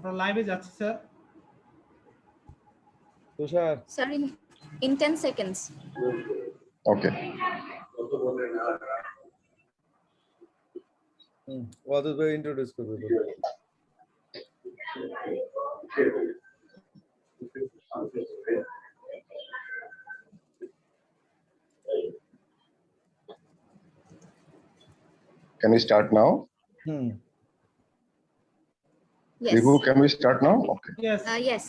আপনার লাইভে যাচ্ছে sir. Tushar. Sir, in 10 seconds. Okay. Wadud bhai introduce karo. Can we start now? Yes. Vibhu, can we start now? Okay. Yes. Yes.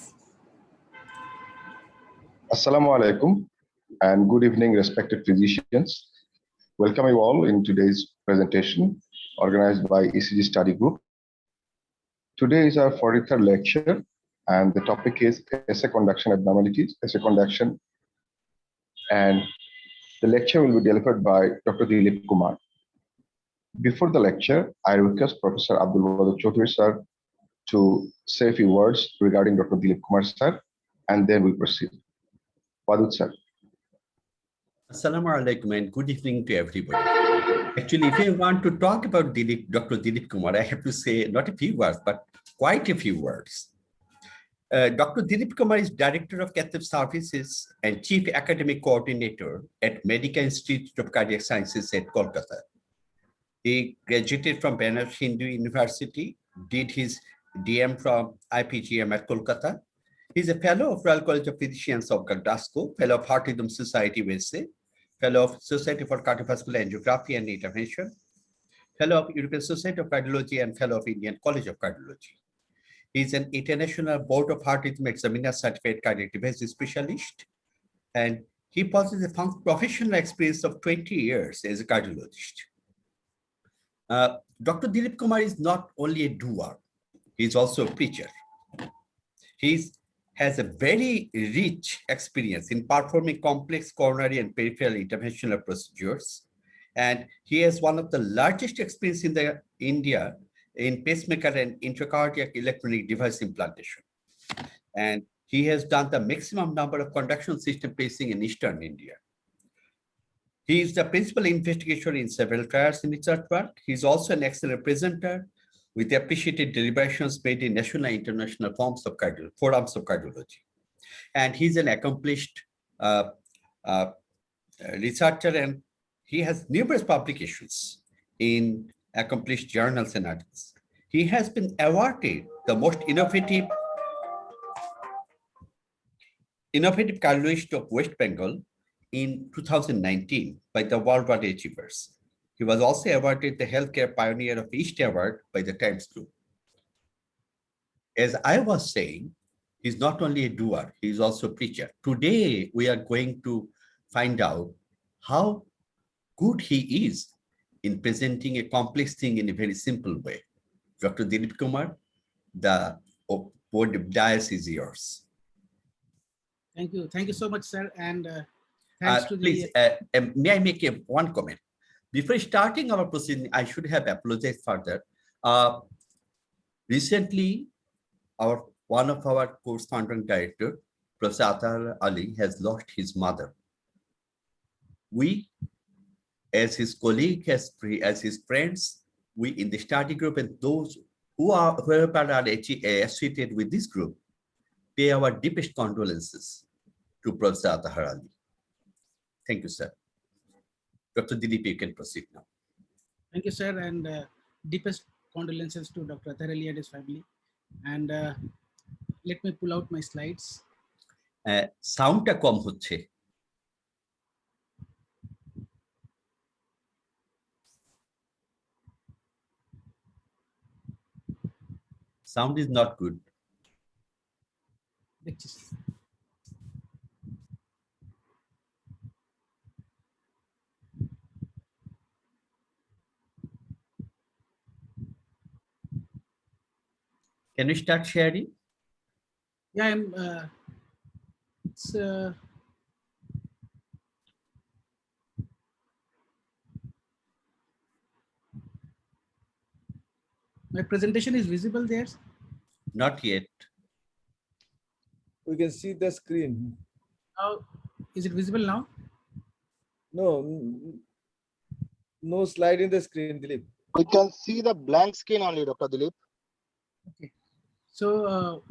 Assalamu alaikum and good evening, respected physicians. Welcome you all in today's presentation organized by ECG Study Group. Today is our 43rd lecture and the topic is essay conduction abnormalities, essay conduction, and the lecture will be delivered by Dr. Dilip Kumar. Before the lecture, I request Professor Abdul Chowdhury sir to say a few words regarding Dr. Dilip Kumar sir, and then we proceed. Wadud sir. Assalamu alaikum and good evening to everybody. Actually, if I want to talk about Dr. Dilip Kumar, I have to say not a few words, but quite a few words. Dr. Dilip Kumar is Director of CathLab Services and Chief Academic Coordinator at Medica Institute of Cardiac Sciences at Kolkata. He graduated from Banaras Hindu University, did his DM from IPGM at Kolkata. He's a fellow of Royal College of Physicians of Glasgow, fellow of Heart Rhythm Society USA, fellow of Society for Cardiovascular Angiography and Intervention, fellow of European Society of Cardiology, and fellow of Indian College of Cardiology. He's an international board of heart rhythm examiner certified cardiac device specialist, and he possesses a professional experience of 20 years as a cardiologist. Dr. Dilip Kumar is not only a doer, he's also a preacher. He has a very rich experience in performing complex coronary and peripheral interventional procedures. And he has one of the largest experience in India in pacemaker and intracardiac electronic device implantation. And he has done the maximum number of conduction system pacing in Eastern India. He is the principal investigator in several trials in research work. He's also an excellent presenter with appreciated deliberations made in national and international forums of cardiology. And he's an accomplished researcher, and he has numerous publications in accomplished journals and articles. He has been awarded the most innovative cardiologist of West Bengal in 2019 by the Worldwide Achievers. He was also awarded the Healthcare Pioneer of East Award by the Times Group. As I was saying, he's not only a doer, he's also a preacher. Today, we are going to find out how good he is in presenting a complex thing in a very simple way. Dr. Dilip Kumar, the dais is yours. Thank you. Thank you so much, sir. And thanks to please, may I make one comment? Before starting our proceeding, I should have apologized further. Recently, one of our course founding director, Prof. Atahar Ali, has lost his mother. We, as his colleague, as his friends, we in the study group and those whoever are associated with this group, pay our deepest condolences to Prof. Atahar Ali. Thank you, sir. Dr. Dilip, you can proceed now. Thank you, sir, and deepest condolences to Dr. Atahar Ali and his family. And let me pull out my slides. Soundটা কম হচ্ছে. Sound is not good. Can you start sharing? Yeah, I'm. My presentation is visible there? Not yet. We can see the screen. Oh, is it visible now? No slide in the screen, Dilip. We can see the blank screen only, Dr. Dilip. Okay. So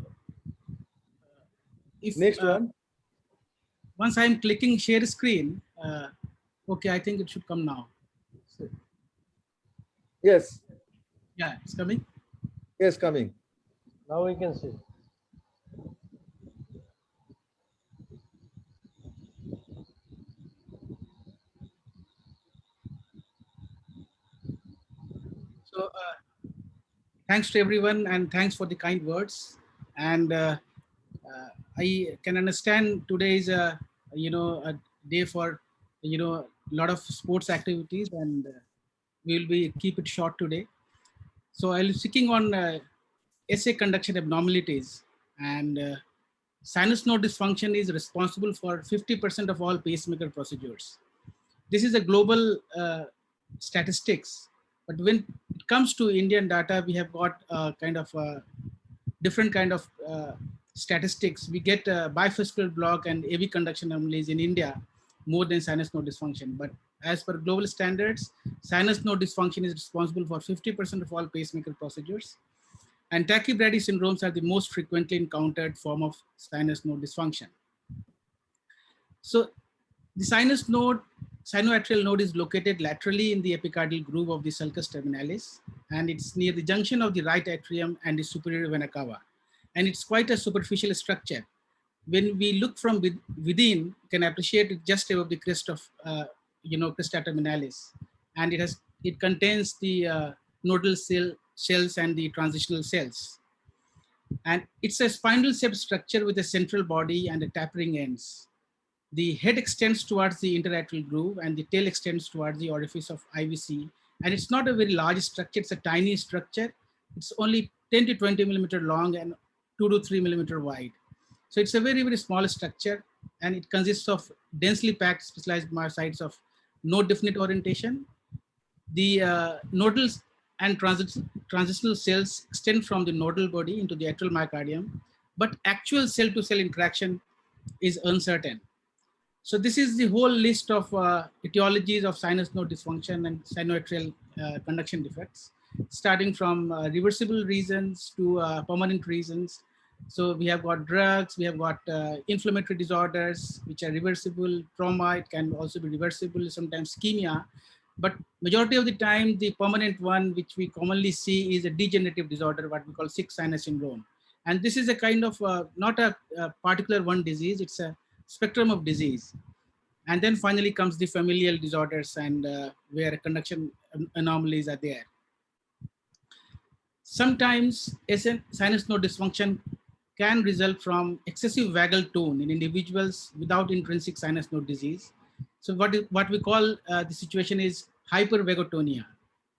if Next one. once I'm clicking share screen, okay, I think it should come now. So, Yes. yeah, it's coming. Yes, coming. Now we can see. So thanks to everyone and thanks for the kind words. And I can understand today is a a day for a lot of sports activities, and we'll be keep it short today. So I'll be speaking on SA conduction abnormalities, and sinus node dysfunction is responsible for 50% of all pacemaker procedures. This is a global statistics, but when it comes to Indian data, we have got kind of different kind of statistics. We get bifascial block and AV conduction anomalies in India more than sinus node dysfunction. But as per global standards, sinus node dysfunction is responsible for 50% of all pacemaker procedures. And tachybrady syndromes are the most frequently encountered form of sinus node dysfunction. So the sinus node, sinoatrial node is located laterally in the epicardial groove of the sulcus terminalis, and it's near the junction of the right atrium and the superior vena cava. And it's quite a superficial structure. When we look from within, you can appreciate it just above the crest of, cresta terminalis. And it contains the nodal cells and the transitional cells. And it's a spindle shaped structure with a central body and a tapering ends. The head extends towards the interatrial groove and the tail extends towards the orifice of IVC. And it's not a very large structure, it's a tiny structure. It's only 10 to 20 millimeter long and 2 to 3 millimeter wide. So it's a very, very small structure, and it consists of densely packed specialized myocytes of no definite orientation. The nodal and transitional cells extend from the nodal body into the atrial myocardium, but actual cell-to-cell interaction is uncertain. So this is the whole list of etiologies of sinus node dysfunction and sinoatrial conduction defects, starting from reversible reasons to permanent reasons. So we have got drugs, we have got inflammatory disorders, which are reversible. Trauma, it can also be reversible, sometimes ischemia. But majority of the time, the permanent one, which we commonly see, is a degenerative disorder, what we call sick sinus syndrome. And this is a kind of, not a particular one disease, it's a spectrum of disease. And then finally comes the familial disorders, and where conduction anomalies are there. Sometimes sinus node dysfunction can result from excessive vagal tone in individuals without intrinsic sinus node disease. So what we call the situation is hypervagotonia.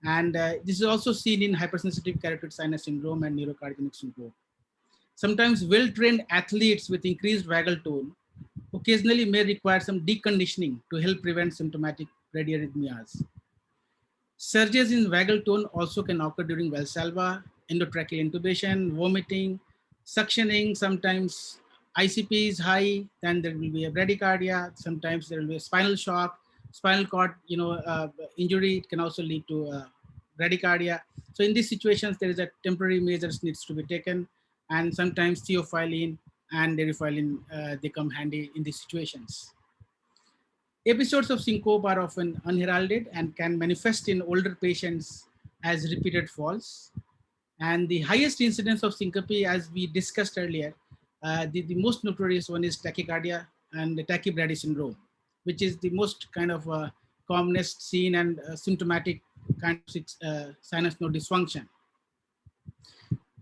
And this is also seen in hypersensitive carotid sinus syndrome and neurocardiogenic syndrome. Sometimes well-trained athletes with increased vagal tone occasionally may require some deconditioning to help prevent symptomatic bradyarrhythmias. Surges in vagal tone also can occur during Valsalva, endotracheal intubation, vomiting, suctioning. Sometimes ICP is high, then there will be a bradycardia. Sometimes there will be a spinal shock, spinal cord, injury. It can also lead to bradycardia. So in these situations, there is a temporary measures needs to be taken, and sometimes theophylline and deriphyllin, they come handy in these situations. Episodes of syncope are often unheralded and can manifest in older patients as repeated falls. And the highest incidence of syncope, as we discussed earlier, the most notorious one is tachycardia and the tachybrady syndrome, which is the most kind of commonest seen and symptomatic kind of sinus node dysfunction.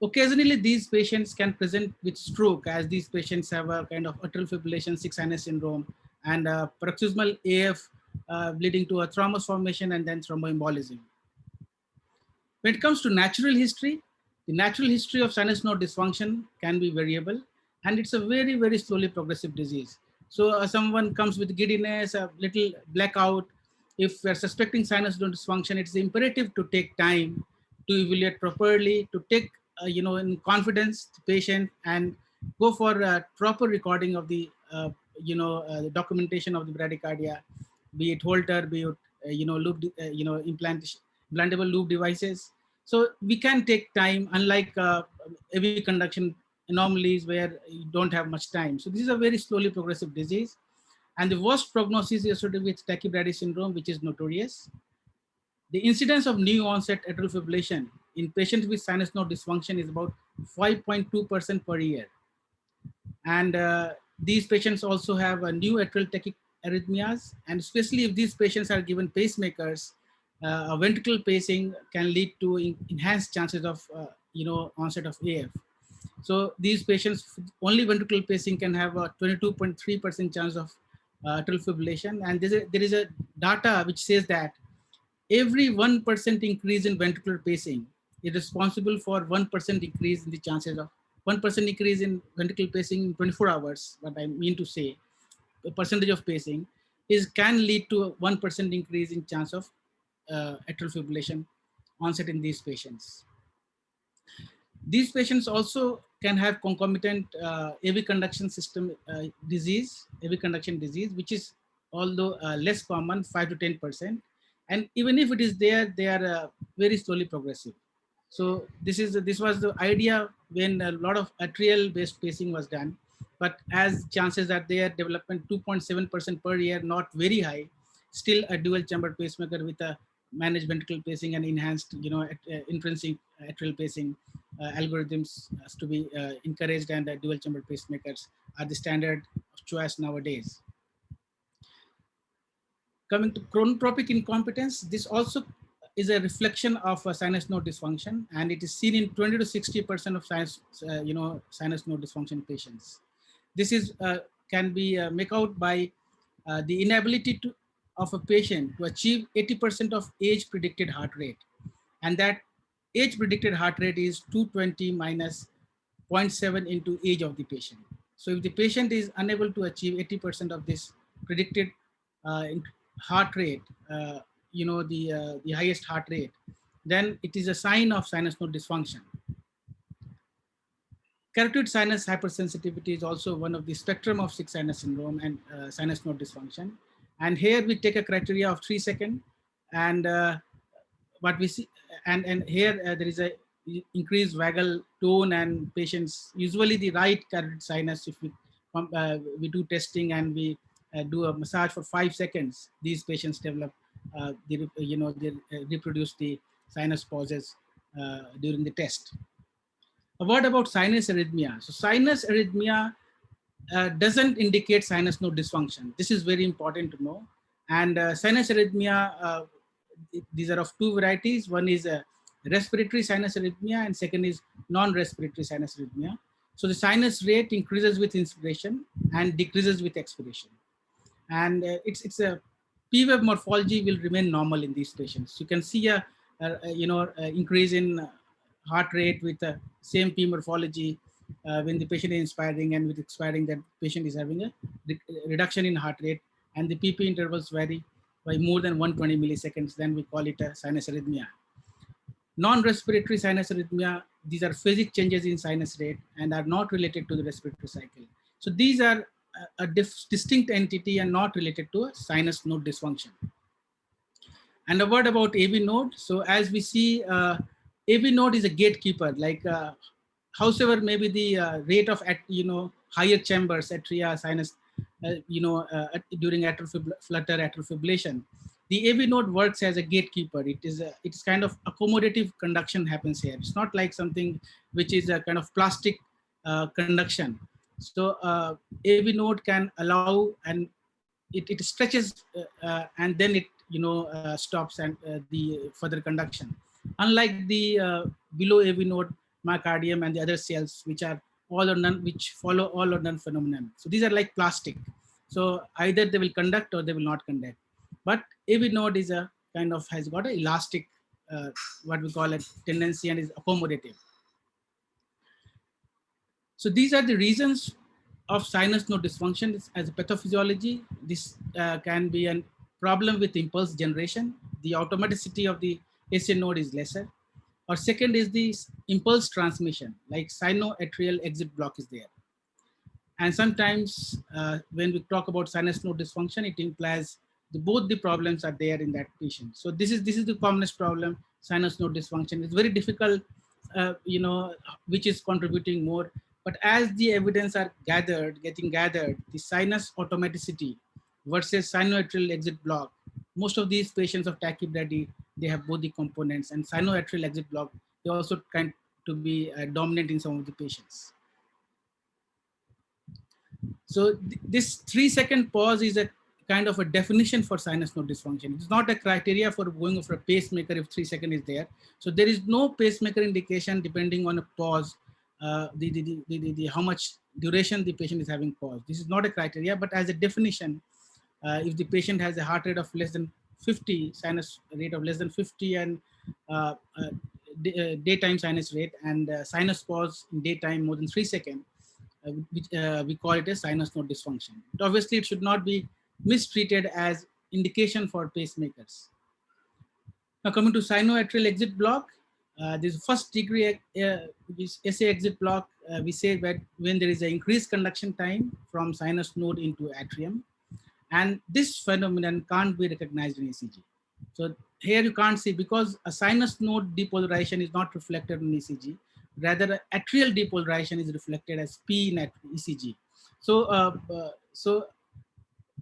Occasionally, these patients can present with stroke, as these patients have a kind of atrial fibrillation, sick sinus syndrome, and paroxysmal AF leading to a thrombus formation and then thromboembolism. When it comes to natural history, the natural history of sinus node dysfunction can be variable, and it's a very, very slowly progressive disease. So someone comes with giddiness, a little blackout. If we're suspecting sinus node dysfunction, it's imperative to take time to evaluate properly, to take in confidence the patient and go for a proper recording of the the documentation of the bradycardia, be it Holter, be it loop, implantable loop devices. So we can take time, unlike AV conduction anomalies where you don't have much time. So this is a very slowly progressive disease. And the worst prognosis is associated with tachybrady syndrome, which is notorious. The incidence of new onset atrial fibrillation in patients with sinus node dysfunction is about 5.2% per year. And these patients also have a new atrial tachyarrhythmias, and especially if these patients are given pacemakers, a ventricular pacing can lead to enhanced chances of onset of AF. So these patients, only ventricular pacing can have a 22.3% chance of atrial fibrillation. And there is a data which says that every 1% increase in ventricular pacing is responsible for 1% increase in the chances of 1% increase in ventricular pacing in 24 hours. What I mean to say, the percentage of pacing can lead to a 1% increase in chance of atrial fibrillation onset in these patients. These patients also can have concomitant AV conduction system disease, AV conduction disease, which is although less common, 5 to 10%. And even if it is there, they are very slowly progressive. So this was the idea when a lot of atrial-based pacing was done. But as chances are there, development 2.7% per year, not very high. Still a dual chamber pacemaker with a managed ventricular pacing and enhanced, intrinsic atrial pacing algorithms has to be encouraged, and dual chamber pacemakers are the standard of choice nowadays. Coming to chronotropic incompetence, this also is a reflection of a sinus node dysfunction, and it is seen in 20 to 60% of sinus node dysfunction patients. This is can be make out by the inability of a patient to achieve 80% of age predicted heart rate, and that age predicted heart rate is 220 minus 0.7 into age of the patient. So if the patient is unable to achieve 80% of this predicted heart rate, the highest heart rate, then it is a sign of sinus node dysfunction. Carotid sinus hypersensitivity is also one of the spectrum of sick sinus syndrome and sinus node dysfunction. And here we take a criteria of 3 seconds, and what we see, and here there is a increased vagal tone, and patients, usually the right carotid sinus, if we do testing and we do a massage for 5 seconds, these patients develop, they reproduce the sinus pauses during the test. A word about sinus arrhythmia. So sinus arrhythmia doesn't indicate sinus node dysfunction. This is very important to know. And sinus arrhythmia, these are of two varieties. One is a respiratory sinus arrhythmia, and second is non-respiratory sinus arrhythmia. So the sinus rate increases with inspiration and decreases with expiration. And it's a P-wave morphology will remain normal in these patients. You can see a increase in heart rate with the same P morphology when the patient is inspiring, and with expiring, that patient is having a reduction in heart rate, and the PP intervals vary by more than 120 milliseconds, then we call it a sinus arrhythmia. Non-respiratory sinus arrhythmia, these are phasic changes in sinus rate and are not related to the respiratory cycle. So these are a distinct entity and not related to a sinus node dysfunction. And a word about AV node. So as we see, AV node is a gatekeeper, like howsoever maybe the rate of higher chambers, atria, sinus, during atrial flutter, atrial fibrillation, the AV node works as a gatekeeper. It's kind of accommodative conduction happens here. It's not like something which is a kind of plastic conduction. So AV node can allow, and it stretches and then it stops and the further conduction. Unlike the below AV node myocardium and the other cells, which are all or none, which follow all or none phenomenon. So these are like plastic. So either they will conduct or they will not conduct. But AV node is a kind of has got an elastic, what we call a tendency, and is accommodative. So these are the reasons of sinus node dysfunction as a pathophysiology. This can be a problem with impulse generation. The automaticity of the AC node is lesser. Or second is the impulse transmission, like sinoatrial exit block is there. And sometimes when we talk about sinus node dysfunction, it implies both the problems are there in that patient. So this is the commonest problem, sinus node dysfunction. It's very difficult which is contributing more. But as the evidence are getting gathered, the sinus automaticity versus sinoatrial exit block, most of these patients of tachybrady, they have both the components, and sinoatrial exit block, they also kind to be dominant in some of the patients. So this 3-second pause is a kind of a definition for sinus node dysfunction. It's not a criteria for going for a pacemaker if 3 seconds is there. So there is no pacemaker indication depending on a pause, how much duration the patient is having pause. This is not a criteria, but as a definition, if the patient has a heart rate of less than 50, sinus rate of less than 50, and daytime sinus rate, and sinus pause in daytime more than 3 seconds, we call it a sinus node dysfunction. But obviously, it should not be mistreated as indication for pacemakers. Now coming to sinoatrial exit block, this first degree SA exit block, we say that when there is an increased conduction time from sinus node into atrium, and this phenomenon can't be recognized in ECG. So here you can't see, because a sinus node depolarization is not reflected in ECG. Rather, atrial depolarization is reflected as P in ECG. So, so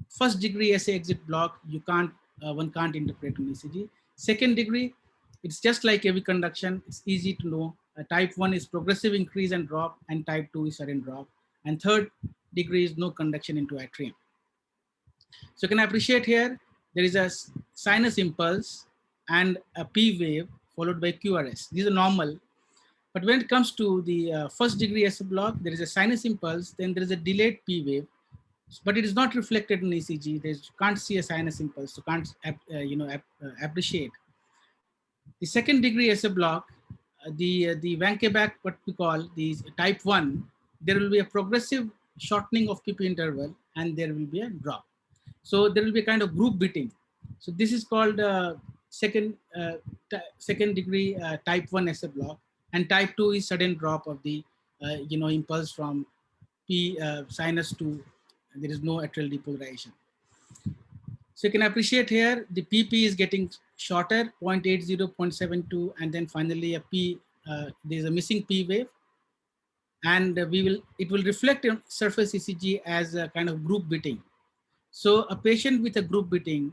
first degree SA exit block, one can't interpret in ECG. Second degree, it's just like AV conduction. It's easy to know. Type 1 is progressive increase and drop, and type 2 is sudden drop. And third degree is no conduction into atrium. So you can appreciate here, there is a sinus impulse and a P wave followed by QRS. These are normal. But when it comes to the first degree SA block, there is a sinus impulse, then there is a delayed P wave, but it is not reflected in ECG. You can't see a sinus impulse, so can't appreciate. The second degree SA block, the Vankeback, what we call the type 1, there will be a progressive shortening of PP interval, and there will be a drop. So there will be a kind of group beating. So this is called second degree type 1 SA block, and type 2 is sudden drop of the impulse from P sinus to, there is no atrial depolarization. So you can appreciate here, the PP is getting shorter, 0.80, 0.72, and then finally a P, there's a missing P wave. And it will reflect on surface ECG as a kind of group beating. So a patient with a group beating,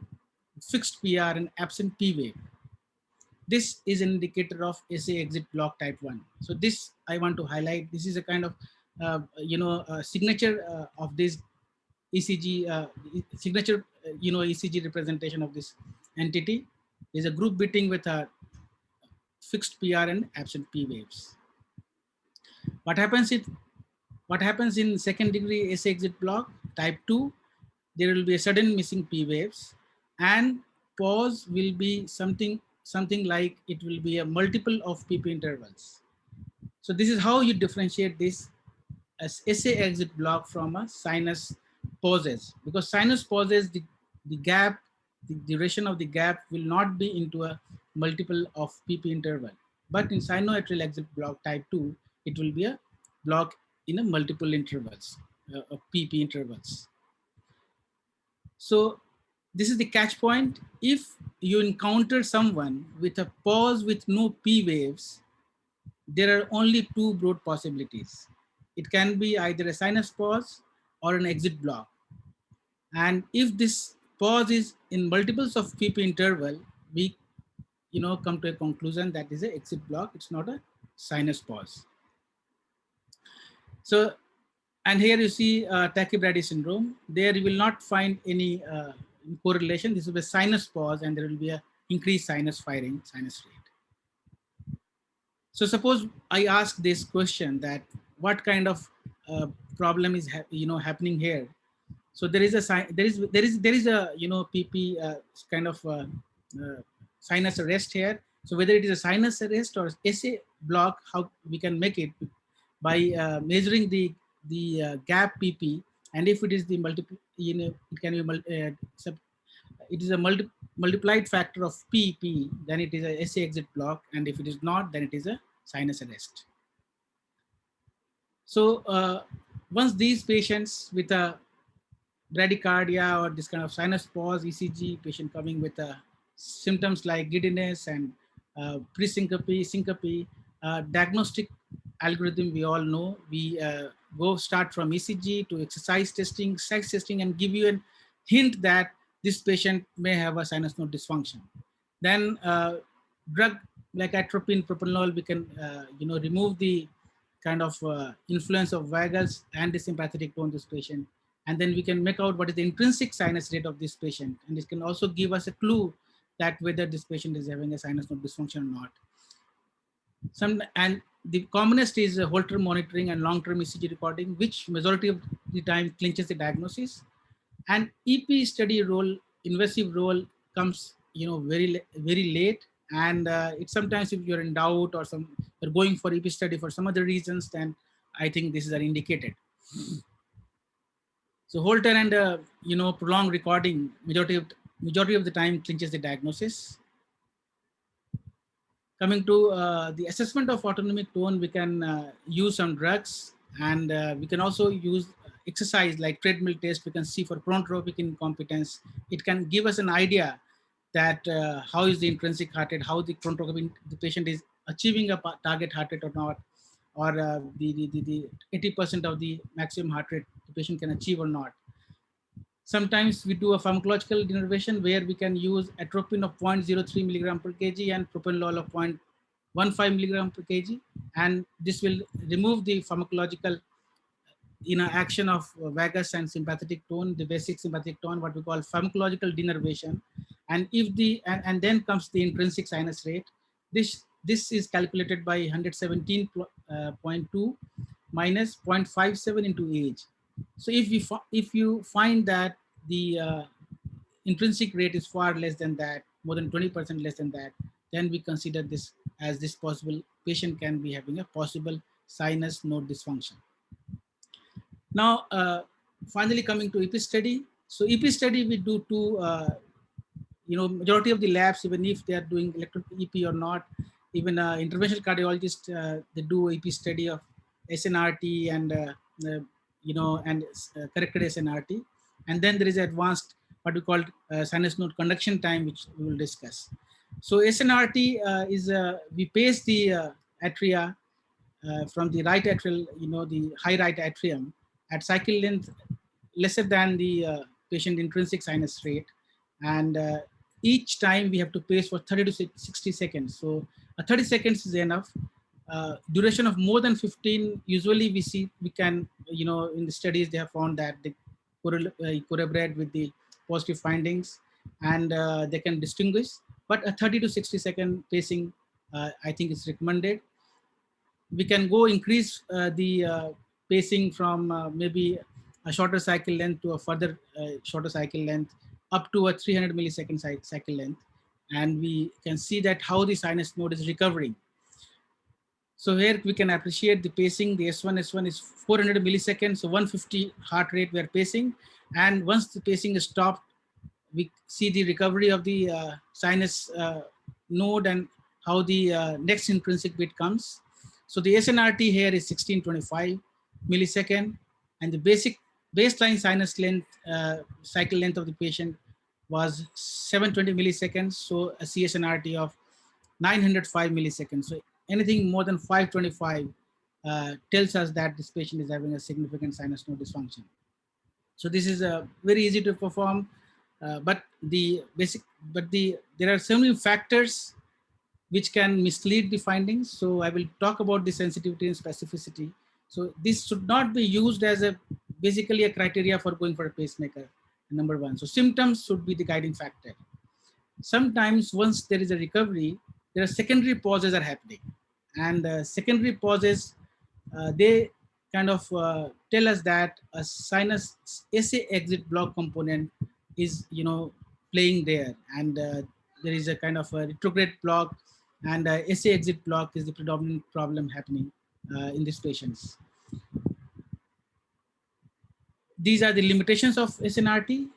fixed PR and absent P wave, this is an indicator of SA exit block type 1. So this I want to highlight. This is a kind of signature of this ECG signature ECG representation of this entity is a group beating with a fixed PR and absent P waves. What happens in second degree SA exit block type 2? There will be a sudden missing P waves, and pause will be something like it will be a multiple of PP intervals. So this is how you differentiate this as SA exit block from a sinus pauses, because sinus pauses, the gap, the duration of the gap will not be into a multiple of PP interval. But in sinoatrial exit block type 2, it will be a block in a multiple intervals of PP intervals. So this is the catch point. If you encounter someone with a pause with no P waves, there are only two broad possibilities. It can be either a sinus pause or an exit block. And if this pause is in multiples of PP interval, we come to a conclusion that is an exit block. It's not a sinus pause. So, and here you see tachybrady syndrome. There you will not find any correlation. This is a sinus pause, and there will be a increased sinus firing, sinus rate. So suppose I ask this question, that what kind of problem is happening here? So there is a PP kind of sinus arrest here. So whether it is a sinus arrest or SA block, how we can make it by measuring the gap PP, and if it is the multiple, it can be it is a multiplied factor of PP, then it is a SA exit block, and if it is not, then it is a sinus arrest. So once these patients with a bradycardia or this kind of sinus pause ECG, patient coming with symptoms like giddiness and pre-syncope, syncope, diagnostic algorithm we all know. We start from ECG to exercise testing, sex testing, and give you a hint that this patient may have a sinus node dysfunction. Then drug like atropine, propranolol, we can remove the kind of influence of vagus and the sympathetic tone this patient. And then we can make out what is the intrinsic sinus rate of this patient. And this can also give us a clue that whether this patient is having a sinus node dysfunction or not. And the commonest is Holter monitoring and long-term ECG recording, which majority of the time clinches the diagnosis. And EP study role, invasive role comes, very late. And it's sometimes if you're in doubt or you're going for EP study for some other reasons, then I think this is indicated. So Holter and prolonged recording majority of the time clinches the diagnosis. Coming to the assessment of autonomic tone, we can use some drugs, and we can also use exercise like treadmill test. We can see for chronotropic incompetence. It can give us an idea that how is the intrinsic heart rate, how the chronotropic the patient is achieving a target heart rate or not, or the 80% of the maximum heart rate the patient can achieve or not. Sometimes we do a pharmacological denervation where we can use atropine of 0.03 milligram per kg and propranolol of 0.15 milligram per kg. And this will remove the pharmacological action of vagus and sympathetic tone, the basic sympathetic tone, what we call pharmacological denervation. And if and then comes the intrinsic sinus rate. This is calculated by 117.2 minus 0.57 into age. So if you find that the intrinsic rate is far less than that, more than 20% less than that, then we consider this as this possible patient can be having a possible sinus node dysfunction. Now, finally coming to EP study. So EP study we do two, majority of the labs, even if they are doing EP or not, even interventional cardiologist, they do EP study of SNRT and corrected SNRT. And then there is advanced, what we call sinus node conduction time, which we will discuss. So SNRT is, we pace the atria from the right atrial, the high right atrium at cycle length lesser than the patient intrinsic sinus rate. And each time we have to pace for 30 to 60 seconds. So 30 seconds is enough. Duration of more than 15, usually we can, in the studies, they have found that they corroborate with the positive findings, and they can distinguish. But a 30 to 60 second pacing, I think is recommended. We can go increase the pacing from maybe a shorter cycle length to a further shorter cycle length up to a 300 millisecond cycle length. And we can see that how the sinus node is recovering. So here we can appreciate the pacing. The S1 is 400 milliseconds, so 150 heart rate we are pacing. And once the pacing is stopped, we see the recovery of the sinus node and how the next intrinsic beat comes. So the SNRT here is 1625 millisecond, and the baseline sinus length, cycle length of the patient was 720 milliseconds. So a CSNRT of 905 milliseconds. So anything more than 525 tells us that this patient is having a significant sinus node dysfunction. So this is very easy to perform, but there are so many factors which can mislead the findings. So I will talk about the sensitivity and specificity. So this should not be used as basically a criteria for going for a pacemaker, number one. So symptoms should be the guiding factor. Sometimes once there is a recovery, there are secondary pauses are happening, and secondary pauses, they kind of tell us that a sinus SA exit block component is playing there, and there is a kind of a retrograde block, and SA exit block is the predominant problem happening in these patients. These are the limitations of SNRT.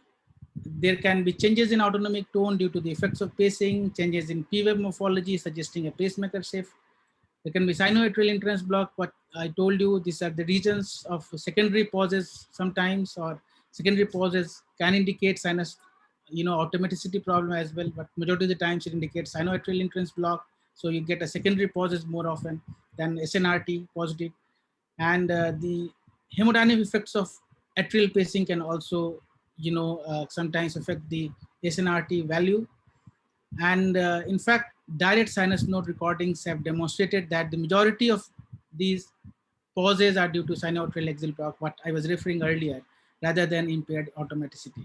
There can be changes in autonomic tone due to the effects of pacing, changes in P-wave morphology suggesting a pacemaker shift. There can be sinoatrial entrance block. What I told you, these are the regions of secondary pauses sometimes, or secondary pauses can indicate sinus, automaticity problem as well, but majority of the times it indicates sinoatrial entrance block. So you get a secondary pauses more often than SNRT positive. And the hemodynamic effects of atrial pacing can also, sometimes affect the SNRT value. And in fact, direct sinus node recordings have demonstrated that the majority of these pauses are due to sinoatrial axial block, what I was referring earlier, rather than impaired automaticity.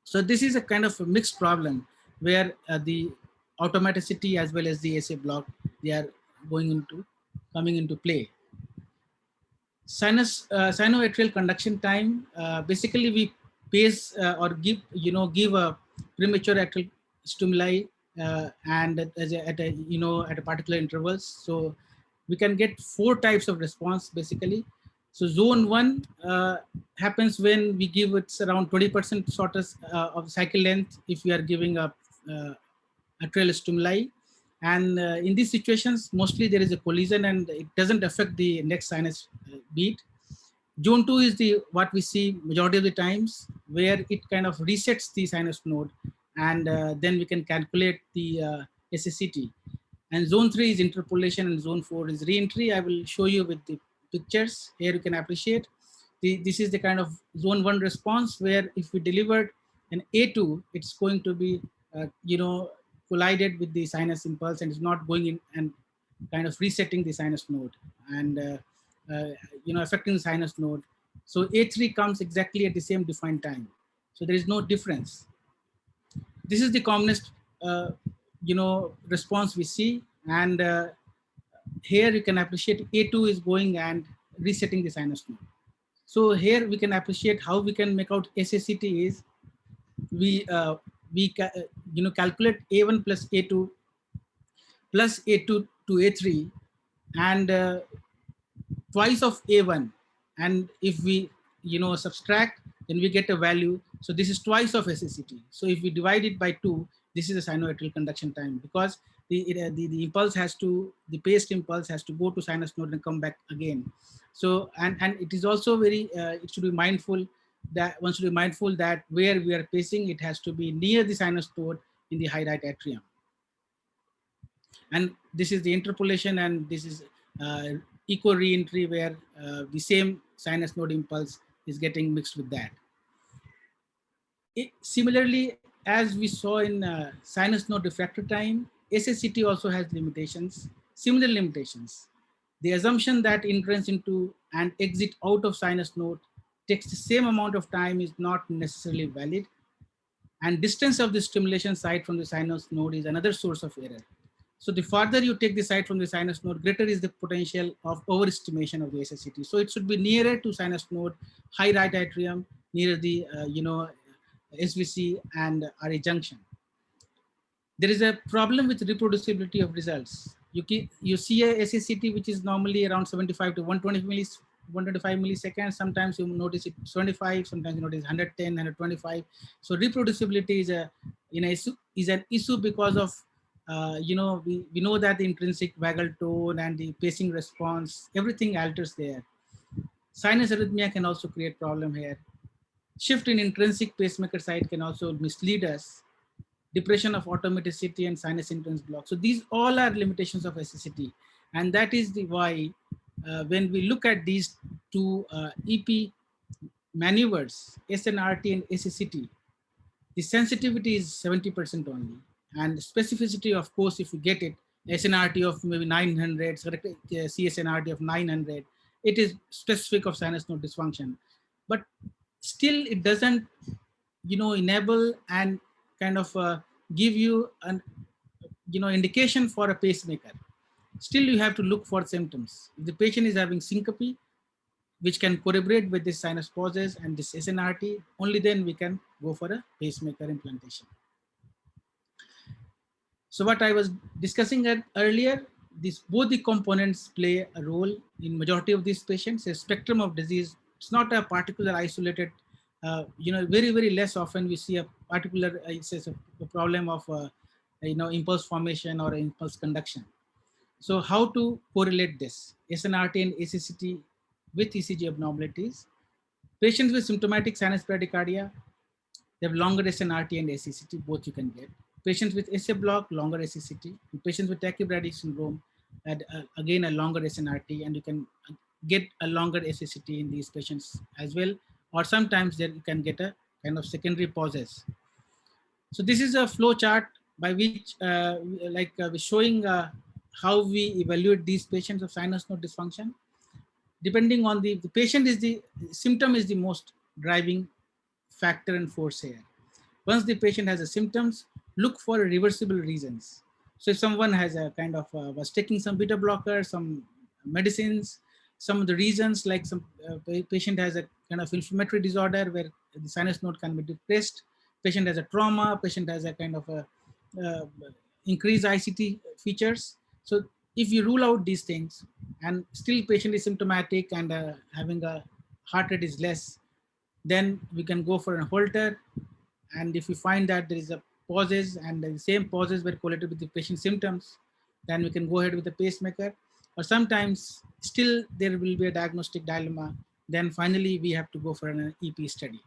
So this is a kind of a mixed problem where the automaticity as well as the SA block, they are coming into play. Sinoatrial conduction time, basically we pace or give a premature atrial stimuli and at a particular intervals. So we can get 4 types of response basically. So zone 1 happens when we give it's around 20% sort of cycle length if we are giving a atrial stimuli. And in these situations, mostly there is a collision and it doesn't affect the next sinus beat. Zone 2 is the what we see majority of the times where it kind of resets the sinus node, and then we can calculate the SSCT. And zone 3 is interpolation and zone 4 is re-entry. I will show you with the pictures. Here you can appreciate. This is the kind of zone 1 response where if we delivered an A2, it's going to be, collided with the sinus impulse and it's not going in and kind of resetting the sinus node and, affecting the sinus node. So A3 comes exactly at the same defined time. So there is no difference. This is the commonest, response we see. And here you can appreciate A2 is going and resetting the sinus node. So here we can appreciate how we can make out SACT is we calculate A1 plus A2 plus A2 to A3 and twice of A1, and if we subtract, then we get a value. So this is twice of SACT. So if we divide it by 2, this is a sinoatrial conduction time, because the impulse has to, the paced impulse has to go to sinus node and come back again. So and it is also very it should be mindful that one should be mindful that where we are pacing, it has to be near the sinus node in the high right atrium. And this is the interpolation, and this is echo re-entry where the same sinus node impulse is getting mixed with that. Similarly, as we saw in sinus node refractor time, SSCT also has limitations, similar limitations. The assumption that entrance into and exit out of sinus node takes the same amount of time is not necessarily valid. And distance of the stimulation site from the sinus node is another source of error. So the farther you take the site from the sinus node, greater is the potential of overestimation of the SSCT. So it should be nearer to sinus node, high right atrium, near the SVC and RA junction. There is a problem with reproducibility of results. You see a SSCT which is normally around 75 to 125 milliseconds. Sometimes you notice it 75, sometimes you notice 110, 125. So reproducibility is an issue because of we know that the intrinsic vagal tone and the pacing response, everything alters there. Sinus arrhythmia can also create problem here. Shift in intrinsic pacemaker site can also mislead us. Depression of automaticity and sinus entrance block. So these all are limitations of SSCT. And that is why when we look at these two EP maneuvers, SNRT and SSCT, the sensitivity is 70% only. And specificity, of course, if you get it, SNRT of maybe 900, CSNRT of 900, it is specific of sinus node dysfunction. But still, it doesn't, enable and kind of give you an, indication for a pacemaker. Still, you have to look for symptoms. If the patient is having syncope, which can corroborate with this sinus pauses and this SNRT, only then we can go for a pacemaker implantation. So what I was discussing earlier, both the components play a role in majority of these patients. A spectrum of disease, it's not a particular isolated, very, very less often we see a particular a problem of, impulse formation or impulse conduction. So how to correlate this SNRT and ACCT with ECG abnormalities? Patients with symptomatic sinus bradycardia, they have longer SNRT and ACCT, both you can get. patients with SA block, longer SECT. In patients with tachybrady syndrome, again a longer SNRT, and you can get a longer SECT in these patients as well. Or sometimes there you can get a kind of secondary pauses. So this is a flow chart by which we're showing how we evaluate these patients of sinus node dysfunction. Depending on the patient, is the symptom is the most driving factor and force here. Once the patient has the symptoms, look for reversible reasons. So if someone has a kind of was taking some beta blocker, some medicines, some of the reasons, like some patient has a kind of inflammatory disorder where the sinus node can be depressed, patient has a trauma, patient has a kind of a increased ICT features. So if you rule out these things and still patient is symptomatic and having a heart rate is less, then we can go for a Holter. And if we find that there is a pauses and the same pauses were correlated with the patient symptoms, then we can go ahead with the pacemaker. Or sometimes still there will be a diagnostic dilemma. Then finally we have to go for an EP study.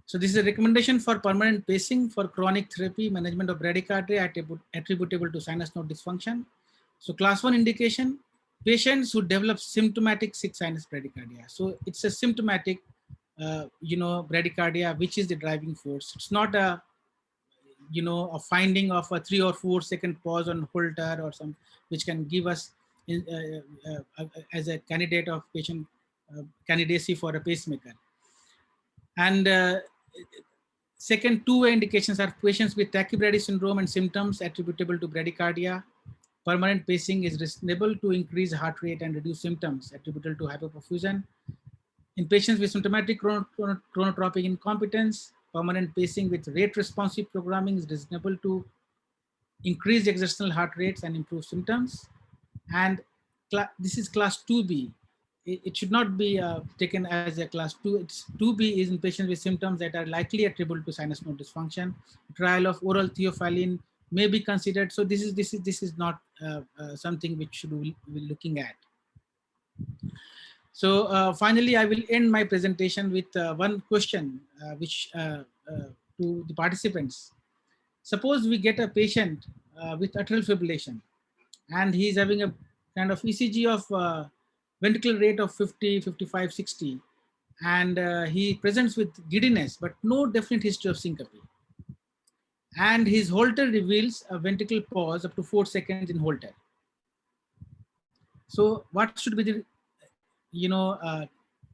So this is a recommendation for permanent pacing for chronic therapy, management of bradycardia attributable to sinus node dysfunction. So class 1 indication, patients who develop symptomatic sick sinus bradycardia. So it's a symptomatic, bradycardia, which is the driving force. It's not a, a finding of a 3 or 4 second pause on Holter or some, which can give us as a candidate of patient candidacy for a pacemaker. And second, two-way indications are patients with tachybrady syndrome and symptoms attributable to bradycardia. Permanent pacing is reasonable to increase heart rate and reduce symptoms attributable to hyperperfusion. In patients with symptomatic chronotropic incompetence, permanent pacing with rate responsive programming is reasonable to increase exertional heart rates and improve symptoms. And this is class 2B. It should not be taken as a class 2. It's 2B is in patients with symptoms that are likely attributable to sinus node dysfunction. Trial of oral theophylline may be considered. So this is not something which we'll be looking at. So finally, I will end my presentation with one question to the participants. Suppose we get a patient with atrial fibrillation, and he's having a kind of ECG of ventricular rate of 50, 55, 60, and he presents with giddiness, but no definite history of syncope. And his Holter reveals a ventricular pause up to 4 seconds in Holter. So what should be the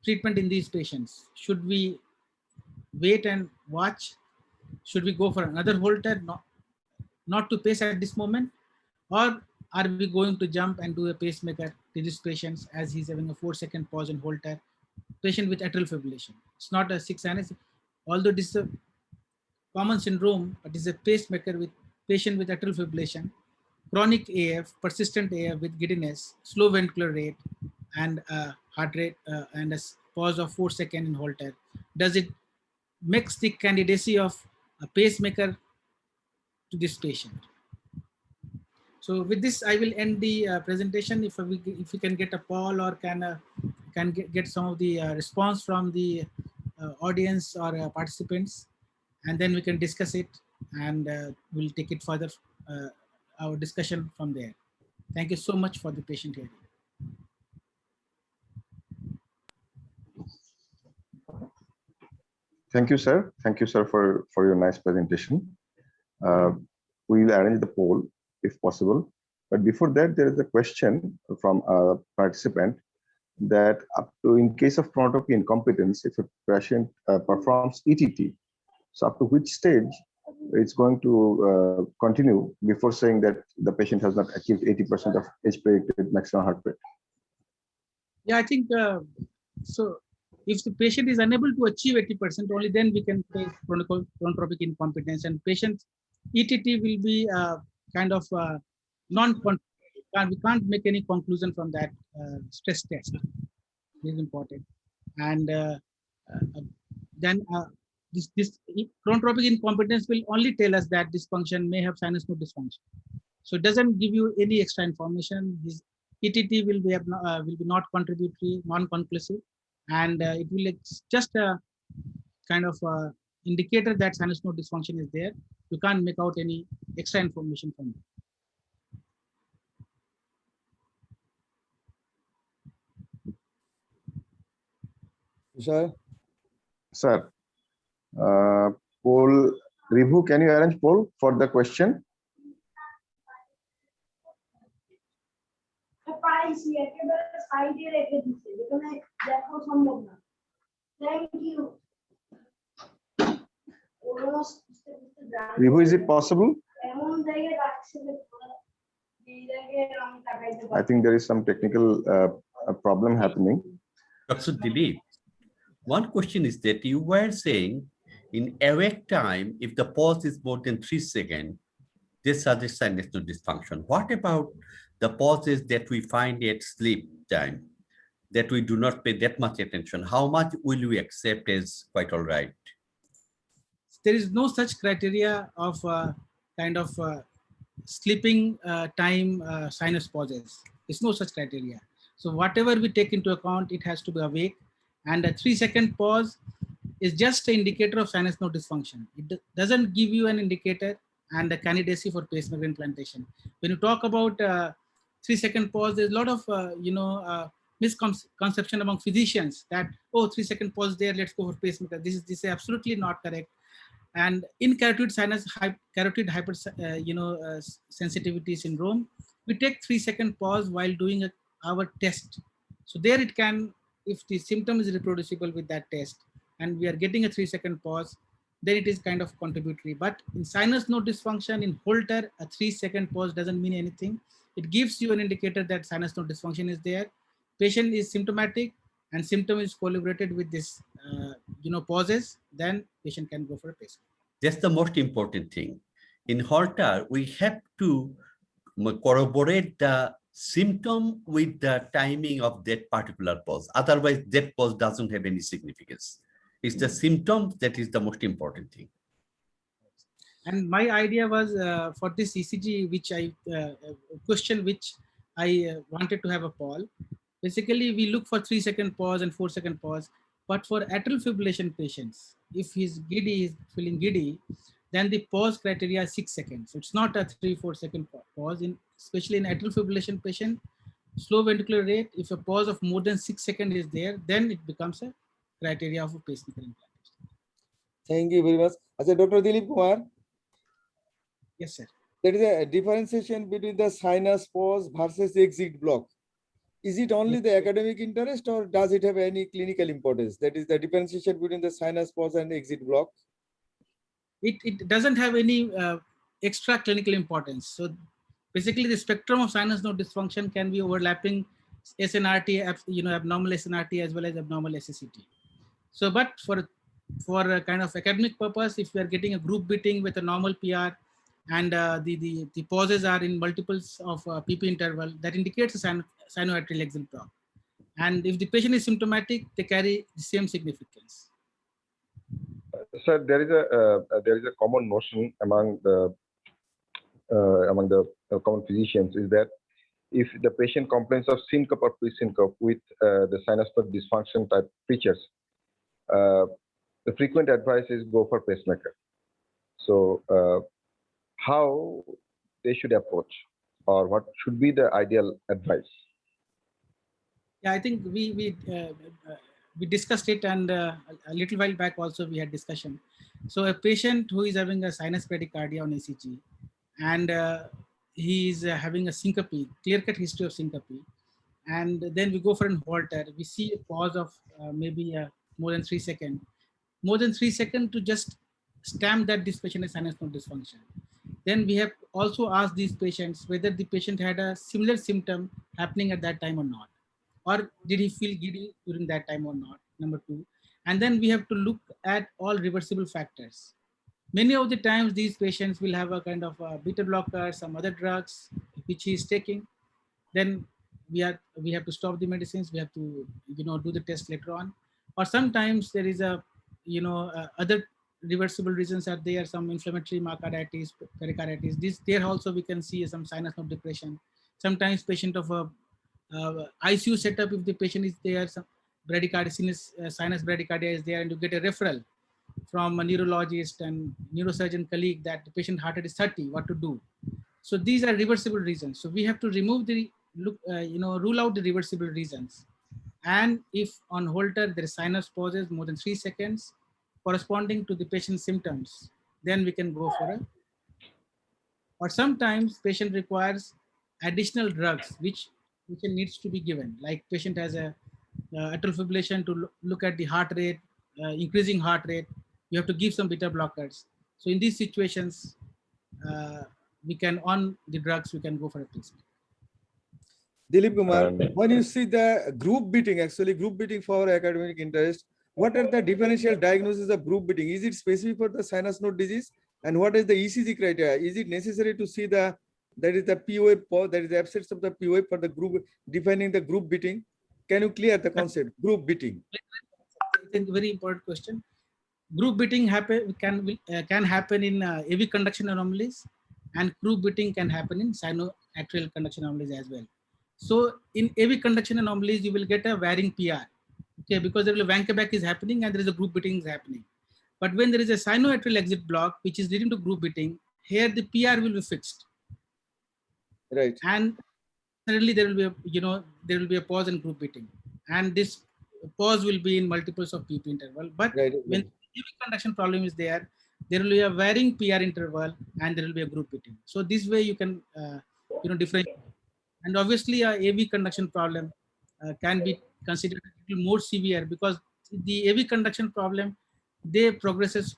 treatment in these patients? Should we wait and watch? Should we go for another Holter, not to pace at this moment? Or are we going to jump and do a pacemaker to these patients as he's having a 4 second pause in Holter, patient with atrial fibrillation? It's not a sick sinus, although this is a common syndrome, but it's a pacemaker with patient with atrial fibrillation, chronic AF, persistent AF with giddiness, slow ventricular rate, and heart rate, and a pause of 4 seconds in Holter. Does it make the candidacy of a pacemaker to this patient? So with this, I will end the presentation. If we can get a poll or can get some of the response from the audience or participants, and then we can discuss it, and we'll take it further, our discussion from there. Thank you so much for the patient hearing. Thank you, sir. Thank you, sir, for your nice presentation. We will arrange the poll if possible. But before that, there is a question from a participant that up to in case of chronotropic incompetence, if a patient performs ETT, so up to which stage it's going to continue before saying that the patient has not achieved 80% of age predicted maximum heart rate? Yeah, I think so. If the patient is unable to achieve 80%, only then we can say chronotropic incompetence, and patient ETT will be kind of we can't make any conclusion from that stress test. This is important. And then this chronotropic incompetence will only tell us that this function may have sinus node dysfunction. So it doesn't give you any extra information. His ETT will be not contributory, non-conclusive, and it will just kind of indicator that sinus node dysfunction is there. You can't make out any extra information from it. Tushar? Sir, poll, Ribhu, can you arrange poll for the question? Ribhu, is it possible? I think there is some technical problem happening. Dr. Dilip, one question is that you were saying in awake time, if the pulse is more than 3 seconds, this suggests sinus node dysfunction. What about the pauses that we find at sleep time, that we do not pay that much attention? How much will we accept as quite all right? There is no such criteria of kind of sleeping time sinus pauses. There's no such criteria. So whatever we take into account, it has to be awake. And a 3-second pause is just an indicator of sinus node dysfunction. It doesn't give you an indicator and a candidacy for pacemaker implantation. When you talk about 3-second pause, there's a lot of misconception among physicians that, oh, 3-second pause there, let's go for pacemaker. This is absolutely not correct. And in carotid sinus carotid hyper sensitivity syndrome, we take 3-second pause while doing our test. So there it can, if the symptom is reproducible with that test and we are getting a 3-second pause, then it is kind of contributory. But in sinus node dysfunction, in Holter, a 3-second pause doesn't mean anything. It gives you an indicator that sinus node dysfunction is there. Patient is symptomatic and symptom is collaborated with this, pauses, then patient can go for a pacemaker. That's the most important thing. In Holter, we have to corroborate the symptom with the timing of that particular pause. Otherwise, that pause doesn't have any significance. It's the symptom that is the most important thing. And my idea was for this ECG, which I question, which I wanted to have a poll. Basically, we look for 3-second pause and 4-second pause. But for atrial fibrillation patients, if he's giddy, he's feeling giddy, then the pause criteria is 6 seconds. So it's not a 3-4 second pause. Especially in atrial fibrillation patient, slow ventricular rate, if a pause of more than 6 seconds is there, then it becomes a criteria of a pacemaker implantation. Thank you very much. Dr. Dilip Kumar, Yes, sir. there is a differentiation between the sinus pause versus exit block. Is it only the academic interest or does it have any clinical importance? That is the differentiation between the sinus pause and exit block. It doesn't have any extra clinical importance. So basically the spectrum of sinus node dysfunction can be overlapping SNRT, abnormal SNRT as well as abnormal SSCT. So, but for a kind of academic purpose, if we are getting a group beating with a normal PR and the pauses are in multiples of PP interval, that indicates a sinoatrial exit block. And if the patient is symptomatic, they carry the same significance. Sir, there is a common notion among the common physicians is that if the patient complains of syncope or pre-syncope with the sinus node dysfunction type features, the frequent advice is go for pacemaker. So how they should approach, or what should be the ideal advice? Yeah, I think we discussed it, and a little while back also we had discussion. So a patient who is having a sinus bradycardia on ECG, and he is having a syncope, clear-cut history of syncope, and then we go for an Holter. We see a pause of maybe more than 3 seconds. More than 3 seconds to just stamp that this patient has sinus node dysfunction. Then we have also asked these patients whether the patient had a similar symptom happening at that time or not, or did he feel giddy during that time or not, number 2. And then we have to look at all reversible factors. Many of the times these patients will have a kind of a beta blocker, some other drugs which he is taking. Then we have to stop the medicines. We have to do the test later on. Or sometimes there is a other reversible reasons are there, some inflammatory myocarditis, pericarditis. There also we can see some sinus node depression. Sometimes patient of a ICU setup, if the patient is there, some bradycardia, sinus bradycardia is there, and you get a referral. from a neurologist and neurosurgeon colleague that the patient heart rate is 30, what to do? So these are reversible reasons. So we have to remove the, rule out the reversible reasons. And if on Holter there is sinus pauses more than 3 seconds corresponding to the patient's symptoms, then we can go for a, or sometimes patient requires additional drugs which patient needs to be given, like patient has a atrial fibrillation to look at the heart rate, increasing heart rate, you have to give some beta blockers. So in these situations, we can, on the drugs, we can go for a pacemaker. Dilip Kumar, when you see the group beating, actually group beating for our academic interest, what are the differential diagnoses of group beating? Is it specific for the sinus node disease? And what is the ECG criteria? Is it necessary to see the, that is the P wave, that is the absence of the P wave for the group, defining the group beating? Can you clear the concept, group beating? I think very important question. Group beating can happen in AV conduction anomalies, and group beating can happen in sinoatrial conduction anomalies as well. So in AV conduction anomalies, you will get a varying PR, okay, because there will be Vankeback is happening and there is a group beating is happening. But when there is a sinoatrial exit block, which is leading to group beating, here the PR will be fixed. Right. And suddenly there will be there will be a pause in group beating, and this pause will be in multiples of PP interval. But right. When the conduction problem is there will be a varying PR interval and there will be a group beating. So this way you can differentiate. And obviously a AV conduction problem can be considered a little more severe, because the AV conduction problem, they progresses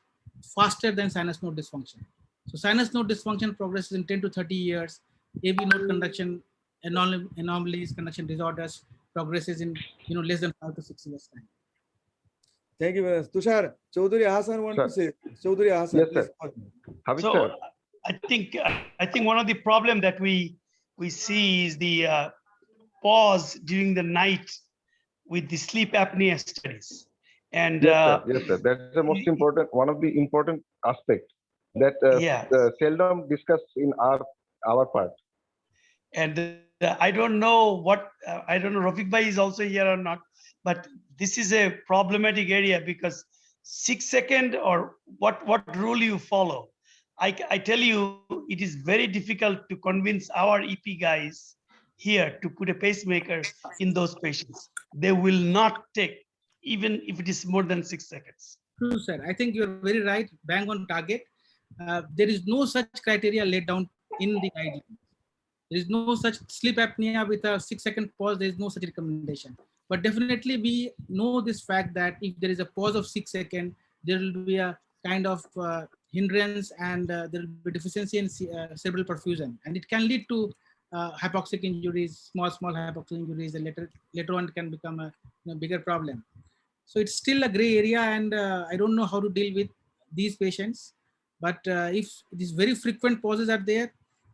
faster than sinus node dysfunction. So sinus node dysfunction progresses in 10 to 30 years. AV node conduction anomalies, conduction disorders progresses in less than 5 to 6 years time. Thank you very much. Tushar, Chowdhury Hassan want to say. Chowdhury Hassan. Yes, sir. So I think one of the problem that we see is the pause during the night with the sleep apnea studies. And yes, sir. That's the most important, one of the important aspect that seldom discussed in our part. And I don't know what, I don't know, Rafique Bhai is also here or not, but this is a problematic area because 6 seconds or what rule you follow. I tell you, it is very difficult to convince our EP guys here to put a pacemaker in those patients. They will not take, even if it is more than 6 seconds. True, sir. I think you're very right, bang on target. There is no such criteria laid down in the guidelines. There is no such sleep apnea with a 6 second pause. There is no such recommendation. But definitely we know this fact that if there is a pause of 6 seconds, there will be a kind of hindrance and there will be deficiency in cerebral perfusion. And it can lead to hypoxic injuries, small hypoxic injuries, and later on it can become a bigger problem. So it's still a gray area, and I don't know how to deal with these patients. But if these very frequent pauses are there,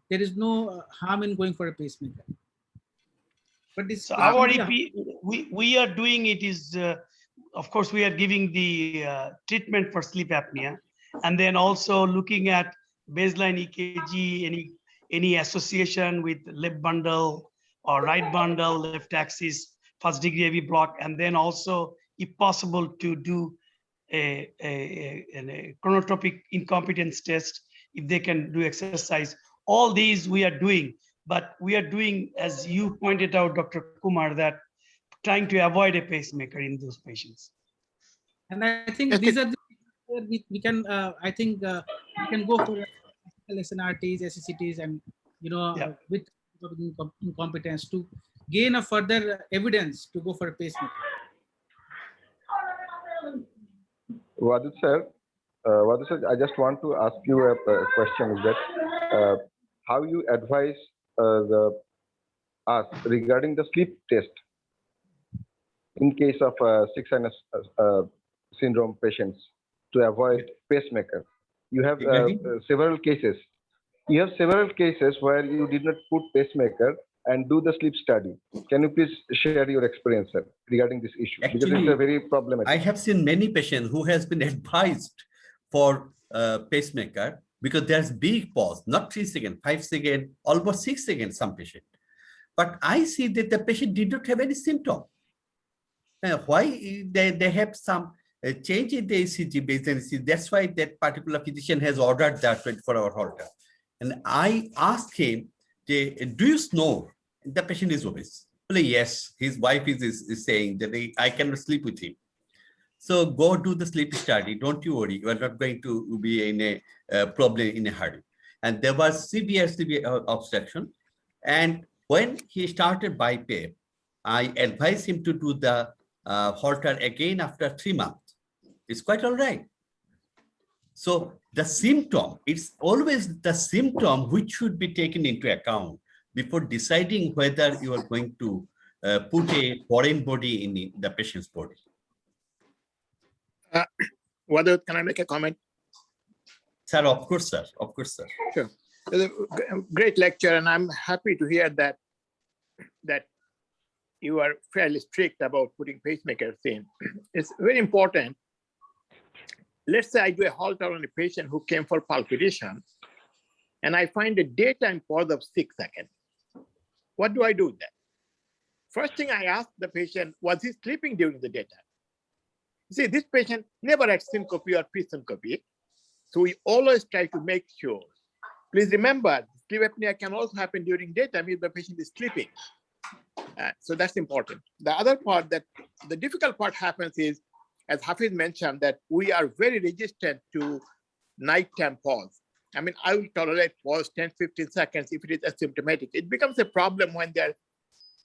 there is no harm in going for a pacemaker. But this, so our EP, we are doing it is, of course, we are giving the treatment for sleep apnea, and then also looking at baseline EKG, any association with left bundle or right bundle, left axis, first degree AV block, and then also, if possible, to do a chronotropic incompetence test, if they can do exercise. All these we are doing, but we are doing, as you pointed out, Dr. Kumar, that trying to avoid a pacemaker in those patients. And I think these are the we can, I think we can go for SNRTs, SCCTs, and with incompetence to gain a further evidence to go for a pacemaker. Wadud sir, I just want to ask you a question: is that how you advise us regarding the sleep test in case of sick sinus syndrome patients to avoid pacemaker? You have several cases. You have several cases where you did not put pacemaker and do the sleep study. Can you please share your experience, sir, regarding this issue? Actually, because it's a very problematic. I have seen many patients who has been advised for pacemaker because there's big pause, not 3 seconds, 5 seconds, almost 6 seconds, some patient. But I see that the patient did not have any symptom. Why they have some change in the ECG baseline ECG. That's why that particular physician has ordered that 24-hour Holter. And I asked him, do you snore? The patient is obese. Well, yes, his wife is saying that I cannot sleep with him. So go do the sleep study. Don't you worry. You are not going to be in a problem in a hurry. And there was severe obstruction. And when he started BiPAP, I advised him to do the Holter again after 3 months. It's quite all right. So the symptom, it's always the symptom which should be taken into account before deciding whether you are going to put a foreign body in the patient's body. Wadud, can I make a comment? Sir, of course, sir. Of course, sir. Sure. It was a great lecture, and I'm happy to hear that you are fairly strict about putting pacemakers in. It's very important. Let's say I do a Holter on a patient who came for palpitation, and I find a daytime pause of 6 seconds. What do I do then? First thing I ask the patient, was he sleeping during the daytime? See, this patient never had syncope or pre-syncope. So we always try to make sure. Please remember, sleep apnea can also happen during daytime if the patient is sleeping. So that's important. The other part, that the difficult part happens is, as Hafiz mentioned, that we are very resistant to nighttime pause. I mean, I will tolerate pause 10, 15 seconds if it is asymptomatic. It becomes a problem when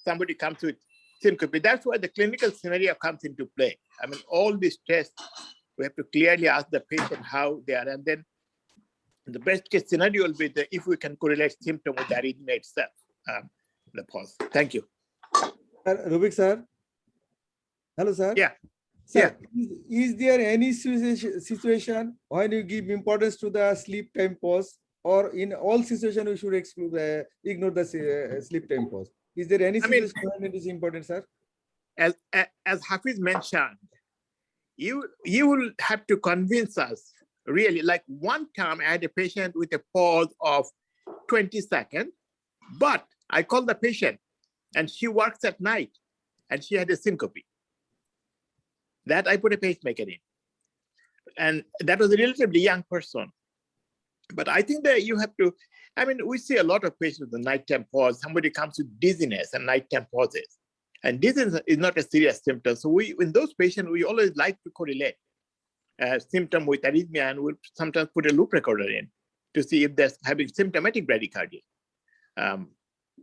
somebody comes with syncope. That's why the clinical scenario comes into play. I mean, all these tests, we have to clearly ask the patient how they are. And then the best case scenario will be if we can correlate symptom with the arrhythmia itself, the pause. Thank you. Rafique sir. Hello, sir. Yeah. Sir, is there any situation when you give importance to the sleep time pause, or in all situations we should ignore the sleep time pause? Is there any situation when it is important, sir? As Hafiz mentioned, you will have to convince us, really. Like one time I had a patient with a pause of 20 seconds, but I called the patient and she works at night and she had a syncope. That I put a pacemaker in. And that was a relatively young person. But I think that you have to, I mean, we see a lot of patients with nighttime pause. Somebody comes with dizziness and nighttime pauses. And dizziness is not a serious symptom. So in those patients, we always like to correlate symptom with arrhythmia, and we'll sometimes put a loop recorder in to see if they're having symptomatic bradycardia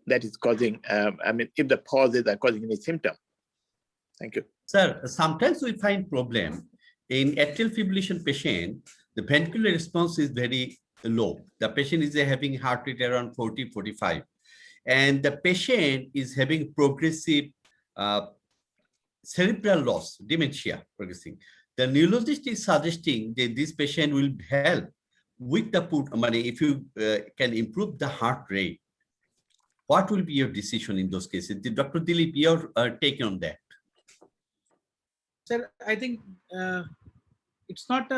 that is causing, if the pauses are causing any symptom. Thank you. Sir, sometimes we find problem in atrial fibrillation patient, the ventricular response is very low. The patient is having heart rate around 40, 45. And the patient is having progressive cerebral loss, dementia progressing. The neurologist is suggesting that this patient will help with the money if you can improve the heart rate. What will be your decision in those cases? Dr. Dilip, your take on that? Sir, I think it's not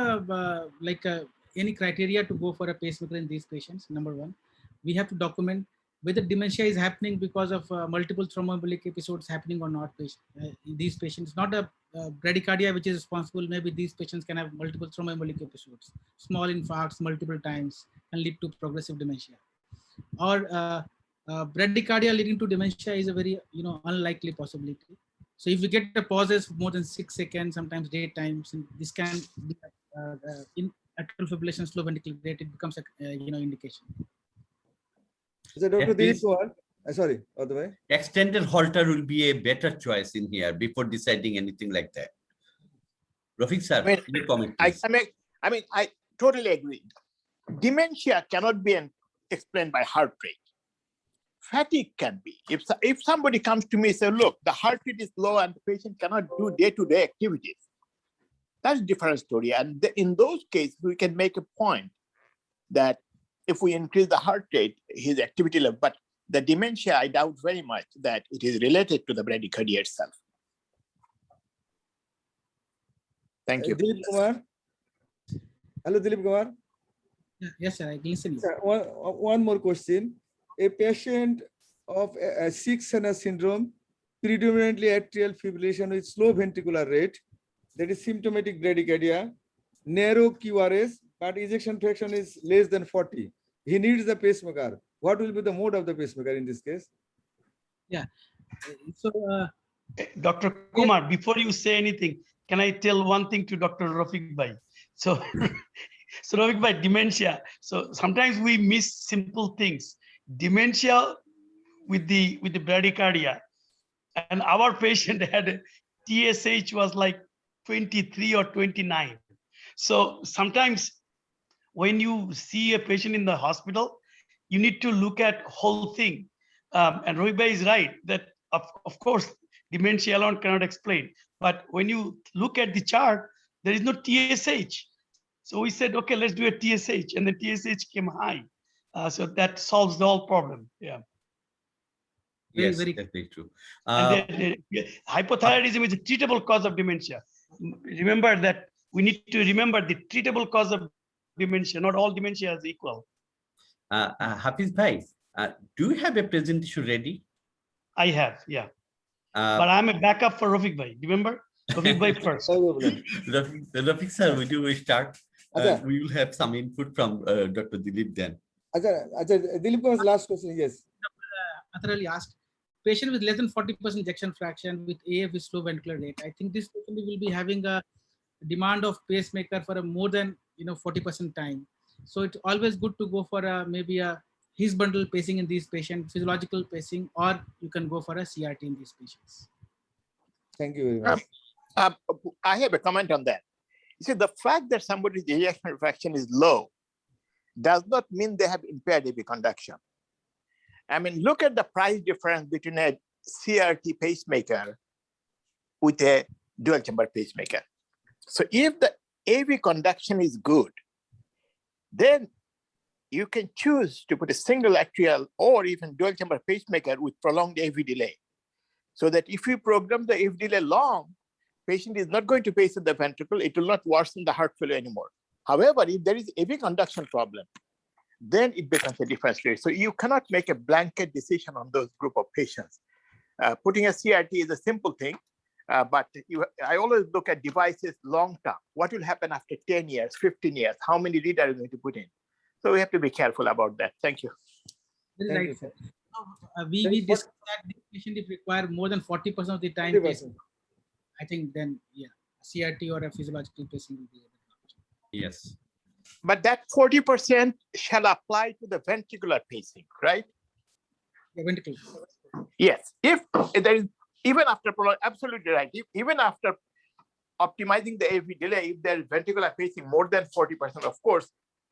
any criteria to go for a pacemaker in these patients. Number one, we have to document whether dementia is happening because of multiple thromboembolic episodes happening or not. In these patients, not a bradycardia which is responsible. Maybe these patients can have multiple thromboembolic episodes, small infarcts multiple times, and lead to progressive dementia. Or bradycardia leading to dementia is a very unlikely possibility. So if we get the pauses for more than 6 seconds, sometimes daytime, this can be in atrial fibrillation, slow ventricular rate, it becomes a indication. So Dr. Dilip Kumar, sorry, other way. Extended Holter will be a better choice in here before deciding anything like that. Rafique sir, your comment, please. I totally agree. Dementia cannot be explained by heart rate. Fatigue can be. If somebody comes to me and says, look, the heart rate is low and the patient cannot do day-to-day activities, that's a different story. And in those cases, we can make a point that if we increase the heart rate, his activity level, but the dementia, I doubt very much that it is related to the bradycardia itself. Thank you. Dilip Kumar. Hello, Dilip Kumar. Yes, sir, I listen. Sir, one more question. A patient of a 6 Sinus syndrome, predominantly atrial fibrillation with slow ventricular rate, that is symptomatic bradycardia, narrow QRS, but ejection fraction is less than 40. He needs the pacemaker. What will be the mode of the pacemaker in this case? Yeah. So, Dr. Kumar, before you say anything, can I tell one thing to Dr. Rafique Bhai? So, so Rafique Bhai, dementia. So sometimes we miss simple things. Dementia with the bradycardia, and our patient had a TSH was like 23 or 29. So sometimes when you see a patient in the hospital, you need to look at whole thing. And Rafique Bhai is right that of course dementia alone cannot explain. But when you look at the chart, there is no TSH. So we said, okay, let's do a TSH, and the TSH came high. So that solves the whole problem. Yeah. Yes, very that's very true. And hypothyroidism is a treatable cause of dementia. Remember that we need to remember the treatable cause of dementia. Not all dementia is equal. Hafiz Bhai, do you have a presentation ready? I have, yeah. But I'm a backup for Rafique Bhai. Remember? Rafique Bhai first. Rafique sir, would you start? Acha. We will have some input from Dr. Dilip then. Dilip was last question, yes. Atahar Ali asked, patient with less than 40% ejection fraction with AF with slow ventricular rate. I think this patient will be having a demand of pacemaker for a more than 40% time. So it's always good to go for maybe a his bundle pacing in these patients, physiological pacing, or you can go for a CRT in these patients. Thank you very much. I have a comment on that. You see, the fact that somebody's ejection fraction is low does not mean they have impaired AV conduction. I mean, look at the price difference between a CRT pacemaker with a dual chamber pacemaker. So if the AV conduction is good, then you can choose to put a single atrial or even dual chamber pacemaker with prolonged AV delay. So that if you program the AV delay long, patient is not going to pace in the ventricle, it will not worsen the heart failure anymore. However, if there is AV conduction problem, then it becomes a different story. So you cannot make a blanket decision on those group of patients. Putting a CRT is a simple thing, but I always look at devices long term. What will happen after 10 years, 15 years? How many readers are you going to put in? So we have to be careful about that. Thank you. Very right, sir. We discussed that the patient if require more than 40% of the time pacing, I think then, yeah, CRT or a physiological pacing will be able to. Yes. But that 40% shall apply to the ventricular pacing, right? The ventricle. Yes. If there is, even after prolonged, absolutely right. Even after optimizing the AV delay, if there is ventricular pacing more than 40%, of course,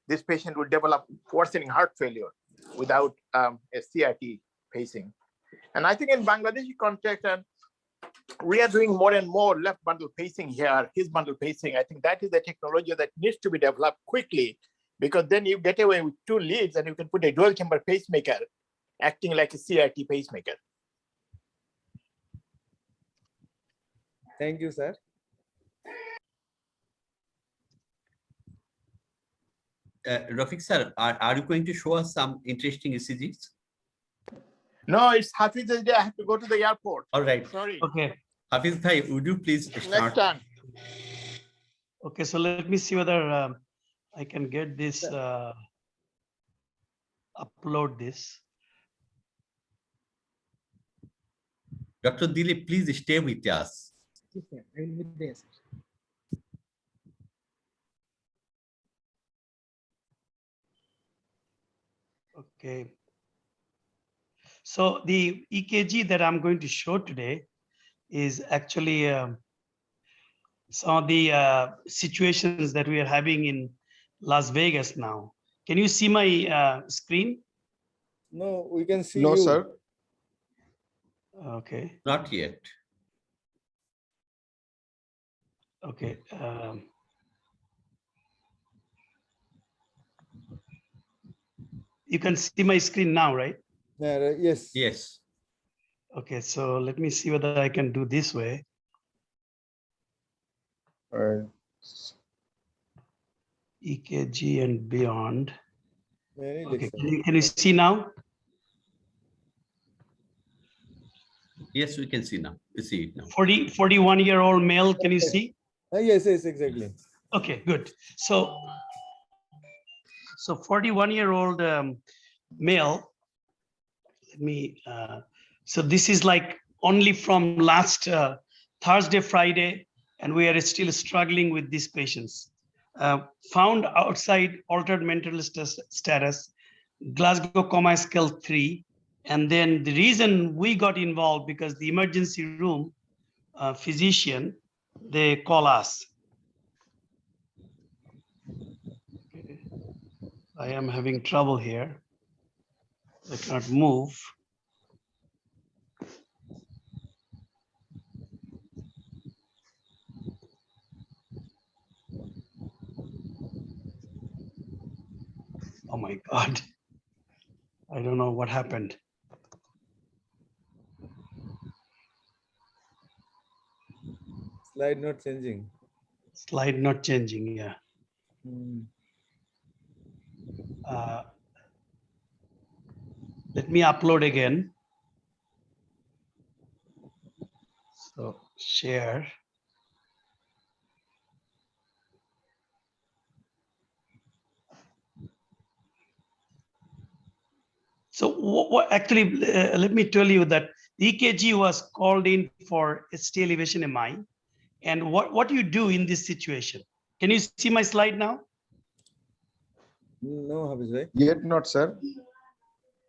this patient will develop worsening heart failure without a CRT pacing. And I think in Bangladeshi context, and we are doing more and more left bundle pacing here, his bundle pacing. I think that is the technology that needs to be developed quickly, because then you get away with 2 leads and you can put a dual chamber pacemaker acting like a CRT pacemaker. Thank you, sir. Rafique sir, are you going to show us some interesting ECGs? No, it's Hafiz's day. I have to go to the airport. All right. Sorry. Okay. Hafiz Bhai, would you please start? Next time. Okay, so let me see whether I can get this, upload this. Dr. Dilip, please stay with us. Yes, sir. I will be there, sir. Okay. So the EKG that I'm going to show today is actually some of the situations that we are having in Las Vegas now. Can you see my screen? No, we can see No, you. sir. Okay. Not yet. Okay. You can see my screen now, right? Yes. Yes. Okay, so let me see whether I can do this way. All right. EKG and beyond. Very Okay, less. can you see now? Yes, we can see now. We see it now. 41-year-old male, can you see? Yes, exactly. Okay, good. So 41-year-old male. Let me. So this is like only from last Thursday, Friday, and we are still struggling with these patients. Found outside altered mental status, Glasgow Coma Scale 3. And then the reason we got involved because the emergency room physician, they call us. Okay. I am having trouble here. I cannot move. Oh my God. I don't know what happened. Slide not changing. Slide not changing, yeah. Let me upload again. So share. So what actually, let me tell you that the EKG was called in for ST elevation MI. And what do you do in this situation? Can you see my slide now? No, Hafiz bhai. Yet not, sir.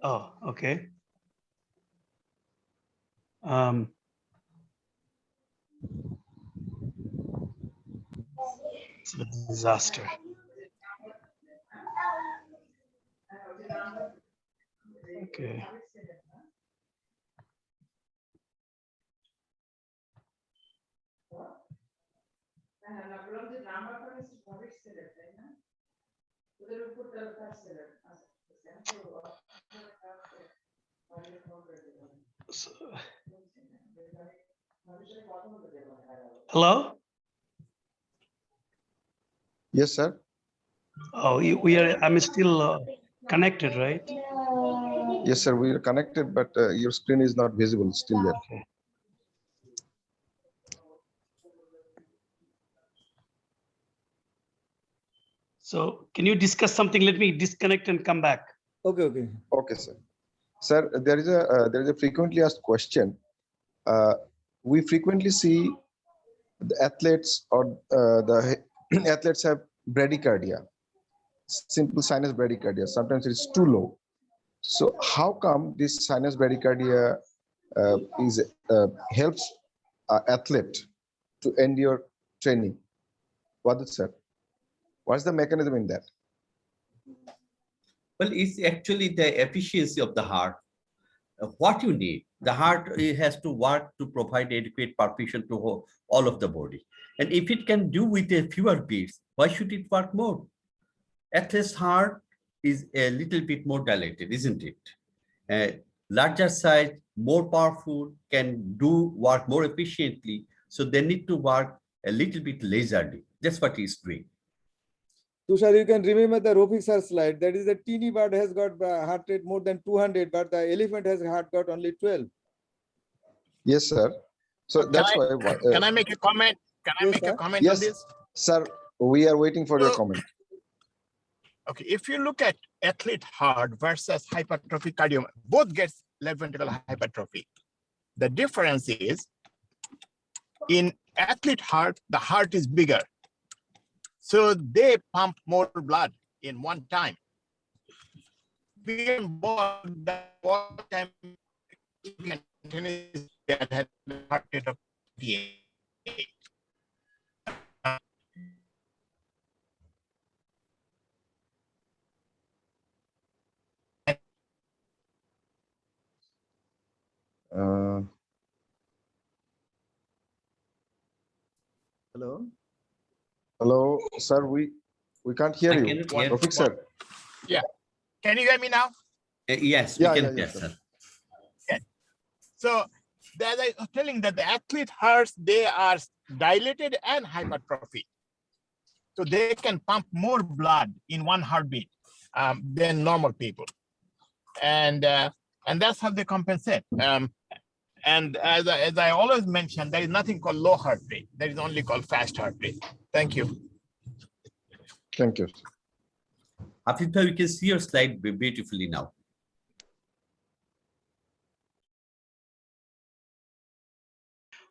Oh, okay. It's a disaster. Okay. So, hello? Yes, sir. Oh, we are. I'm still connected, right? Yes, sir. We are connected, but your screen is not visible still yet. Okay. So can you discuss something? Let me disconnect and come back. Okay. Okay, sir. Sir, there is a frequently asked question. We frequently see the athletes or the athletes have bradycardia, simple sinus bradycardia. Sometimes it's too low. So how come this sinus bradycardia helps an athlete to endure training? Wadud sir, what's the mechanism in that? Well, it's actually the efficiency of the heart. What you need, the heart has to work to provide adequate perfusion to all of the body. And if it can do with a fewer beats, why should it work more? Athlete's heart is a little bit more dilated, isn't it? Larger size, more powerful, can do work more efficiently. So they need to work a little bit leisurely. That's what he's doing. Tushar, you can remember the Rafique sir slide. That is the teeny bird has got heart rate more than 200, but the elephant has heart got only 12. Yes, sir. So that's why. Can I make a comment? Can I make a comment on this? Sir. We are waiting for your comment. Okay, if you look at athlete heart versus hypertrophic cardiomyopathy, both gets left ventricular hypertrophy. The difference is in athlete heart, the heart is bigger. So they pump more blood in one time. That had heart rate of 58. Hello. Hello, sir. We can't hear you. Rafique sir. Yeah. Can you hear me now? Yes, we can hear, sir. Okay. So as I was telling that the athlete hearts, they are dilated and hypertrophic. So they can pump more blood in one heartbeat than normal people. And that's how they compensate. And as I always mention, there is nothing called low heart rate. There is only called fast heart rate. Thank you. Thank you. Asif, we can see your slide beautifully now.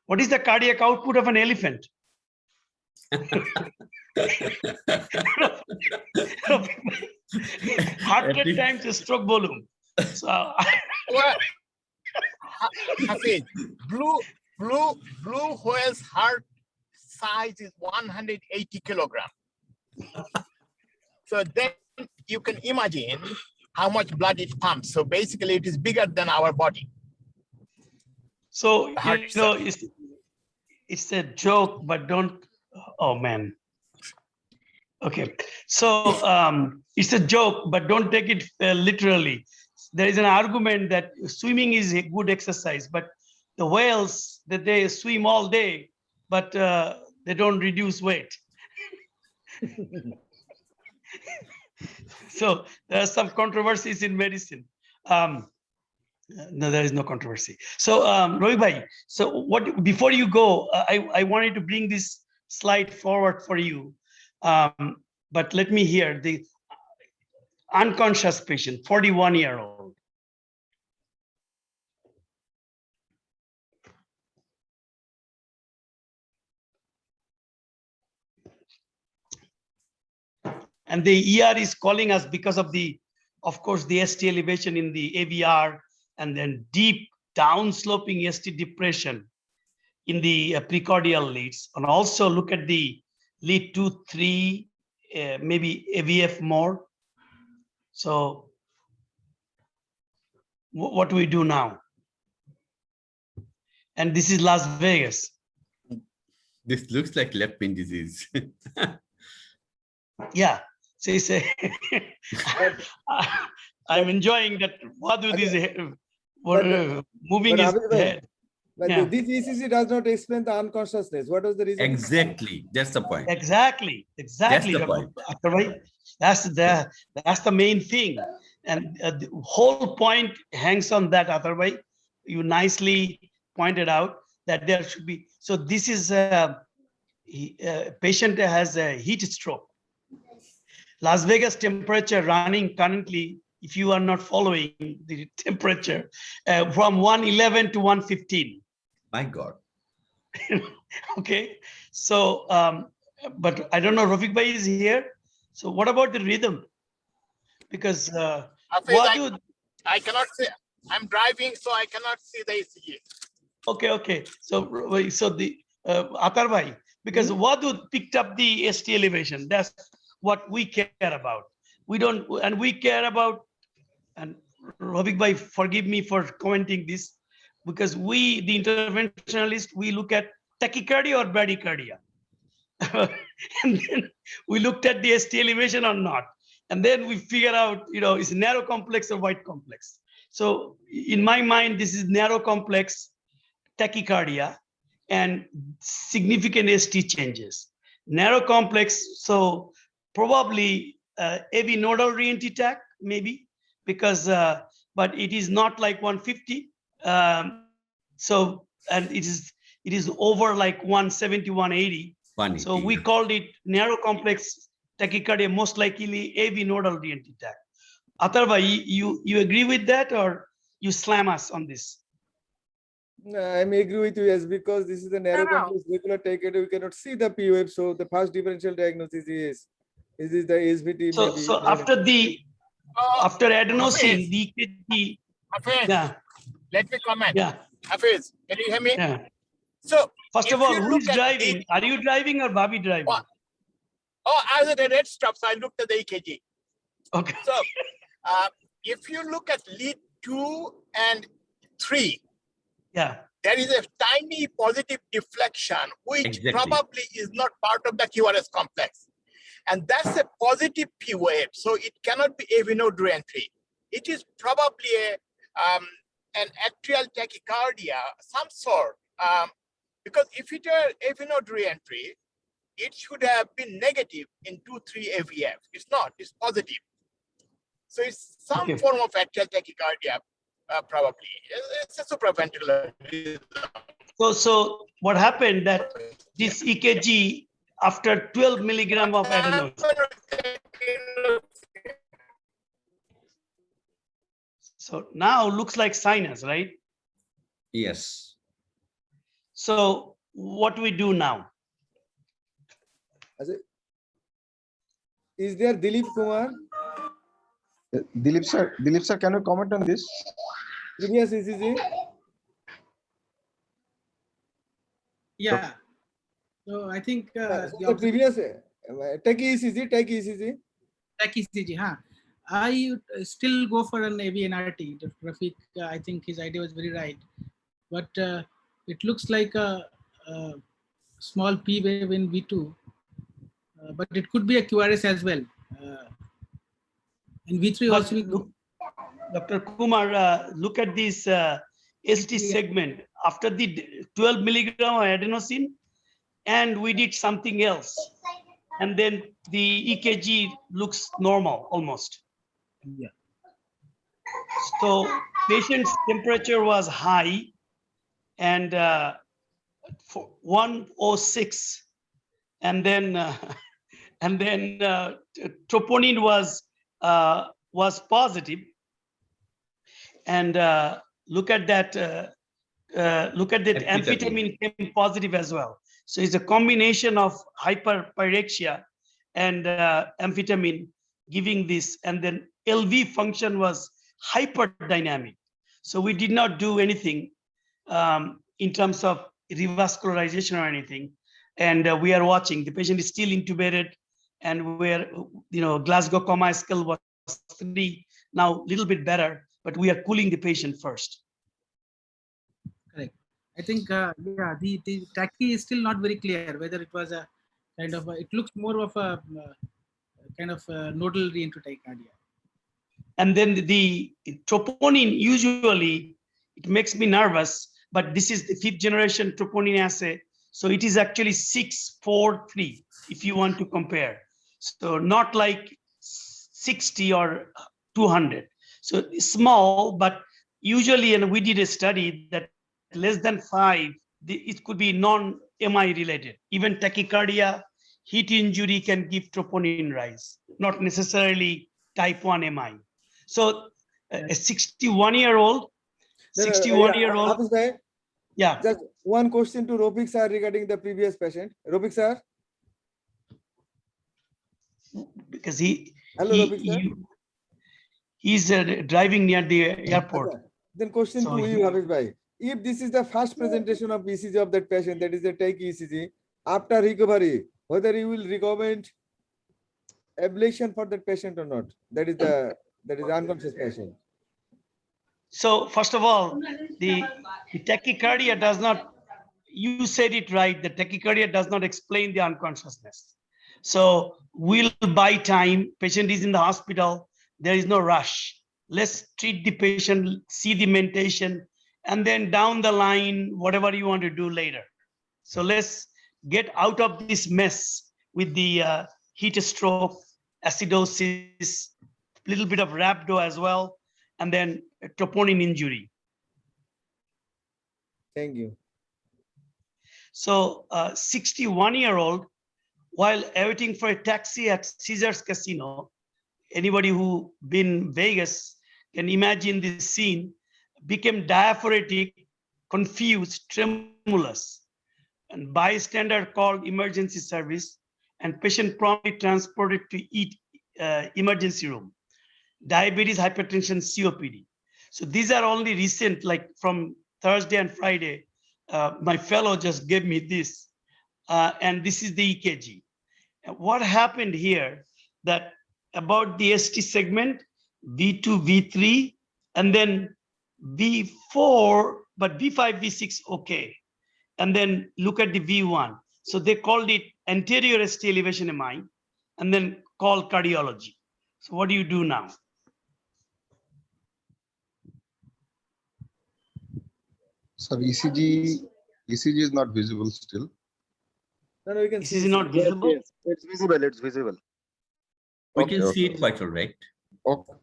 What is the cardiac output of an elephant? Heart rate times the stroke volume. So, Well, Hafiz, blue whale's heart size is 180 kilograms. So then you can imagine how much blood it pumps. So basically it is bigger than our body. so you know, it's a joke, but don't, oh man. Okay, so it's a joke, but don't take it literally. There is an argument that swimming is a good exercise, but the whales, that they swim all day, but they don't reduce weight. So there are some controversies in medicine. No, there is no controversy. So Rafique bhai, so what, before you go, I wanted to bring this slide forward for you. But let me hear the unconscious patient, 41-year-old. And the ER is calling us because of the, of course, the ST elevation in the AVR, and then deep downsloping ST depression in the precordial leads. And also look at the lead 2, 3, maybe AVF more. So what do we do now? And this is Las Vegas. This looks like left main disease. Yeah. So you say, I'm enjoying that Wadud is moving his head. But Yeah. this ECG does not explain the unconsciousness. What was the reason? Exactly. That's the point. Exactly. Exactly. That's the point. That's the main thing. And the whole point hangs on that. Otherwise, you nicely pointed out that there should be. So this is a patient has a heat stroke. Las Vegas temperature running currently, if you are not following the temperature, from 111 to 115. My God. Okay. So, but I don't know, Rafique bhai is here. So what about the rhythm? Because Hafiz, I cannot see. I'm driving, so I cannot see the ECG. Okay. So the Atahar bhai, because Wadud picked up the ST elevation. That's what we care about. We don't, and we care about, and Rafique bhai, forgive me for commenting this, because we, the interventionalist, we look at tachycardia or bradycardia. And then we looked at the ST elevation or not. And then we figure out, is narrow complex or wide complex. So in my mind, this is narrow complex tachycardia and significant ST changes. Narrow complex, so probably AV nodal re-entry tach, maybe, because, but it is not like 150. So, and it is over like 170, 180. So we called it narrow complex tachycardia, most likely AV nodal re-entry tach. Atahar bhai, you agree with that, or you slam us on this? I may agree with you, yes, because this is a narrow complex regular tachycardia. We cannot see the P wave. So the first differential diagnosis is the SVT. So after the after adenosine, the EKG. Hafiz, Yeah. let me comment. Yeah. Hafiz, can you hear me? Yeah. So First of all, who is driving? Are you driving or Bobby driving? Oh, I was at a red stop, so I looked at the EKG. Okay. So if you look at lead 2 and 3, yeah, there is a tiny positive deflection, which probably is not part of the QRS complex. And that's a positive P wave, so it cannot be AV node re-entry. It is probably an atrial tachycardia, some sort. Because if it were AV node re-entry, it should have been negative in 2-3 AVF. It's not, it's positive. So it's some form of atrial tachycardia. probably. It's a supraventricular. So what happened that this EKG after 12 milligram of adenosine. So now looks like sinus, right? Yes. So what do we do now? Is there Dilip Kumar? Dilip sir, can you comment on this? Previous ECG? Yeah. So I think The previous take ECG, take ECG. Tech ECG, huh? I still go for an AVNRT. Rafique, I think his idea was very right. But it looks like a small P wave in V2, but it could be a QRS as well. In V3 But also. look, Dr. Kumar, look at this ST segment after the 12 milligram of adenosine, and we did something else. And then the EKG looks normal almost. Yeah. So patient's temperature was high and 106, and then troponin was positive. And look at that amphetamine came positive as well. So it's a combination of hyperpyrexia and amphetamine giving this, and then LV function was hyperdynamic. So we did not do anything in terms of revascularization or anything. And we are watching. The patient is still intubated, and we're, Glasgow Coma scale was 3, now a little bit better, but we are cooling the patient first. Correct. I think, the tachy is still not very clear whether it was a kind of, it looks more of a kind of nodal reentry tachycardia. And then the troponin, usually it makes me nervous, but this is the 5th generation troponin assay. So it is actually 643 if you want to compare. So not like 60 or 200. So small, but usually, and we did a study that less than 5, it could be non-MI related. Even tachycardia, heat injury can give troponin rise, not necessarily type 1 MI. So a 61-year-old, yeah. Just one question to Rafique sir regarding the previous patient. Rafique sir? Because he's driving near the airport. Okay. Then question to you, Hafiz bhai. If this is the first presentation of ECG of that patient, that is the take ECG, after recovery, whether you will recommend ablation for that patient or not? That is unconscious patient. So first of all, the tachycardia does not, you said it right, the tachycardia does not explain the unconsciousness. So we'll buy time, patient is in the hospital, there is no rush. Let's treat the patient, see the mentation, and then down the line, whatever you want to do later. So let's get out of this mess with the heat stroke, acidosis, little bit of rhabdo as well, and then troponin injury. Thank you. So 61-year-old, while awaiting for a taxi at Caesars Casino, anybody who been Vegas can imagine this scene, became diaphoretic, confused, tremulous, and bystander called emergency service, and patient promptly transported to emergency room. Diabetes, hypertension, COPD. So these are only recent, like from Thursday and Friday. My fellow just gave me this, and this is the EKG. What happened here, that about the ST segment, V2, V3, and then V4, but V5, V6, okay. And then look at the V1. So they called it anterior ST elevation MI, and then call cardiology. So what do you do now? So ECG is not visible still. No, we can This see. is not visible. Yes, it's visible. It's visible. We can see it quite all right. Okay.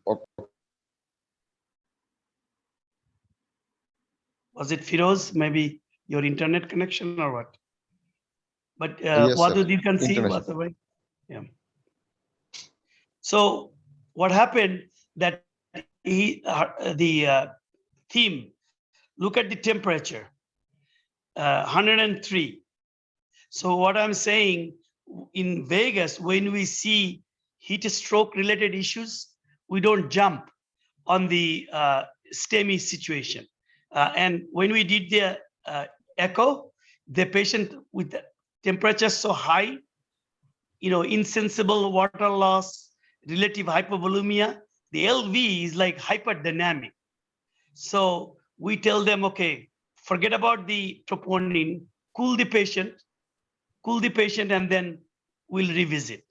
Was it Firoz? Maybe your internet connection or what? But Yes, sir. Wadud, you can see Internet. what's the way. Yeah. So what happened that the theme, look at the temperature, 103. So what I'm saying, in Vegas, when we see heat stroke related issues, we don't jump on the STEMI situation. And when we did the echo, the patient with the temperature so high, insensible water loss, relative hypovolemia, the LV is like hyperdynamic. So we tell them, okay, forget about the troponin, cool the patient, and then we'll revisit.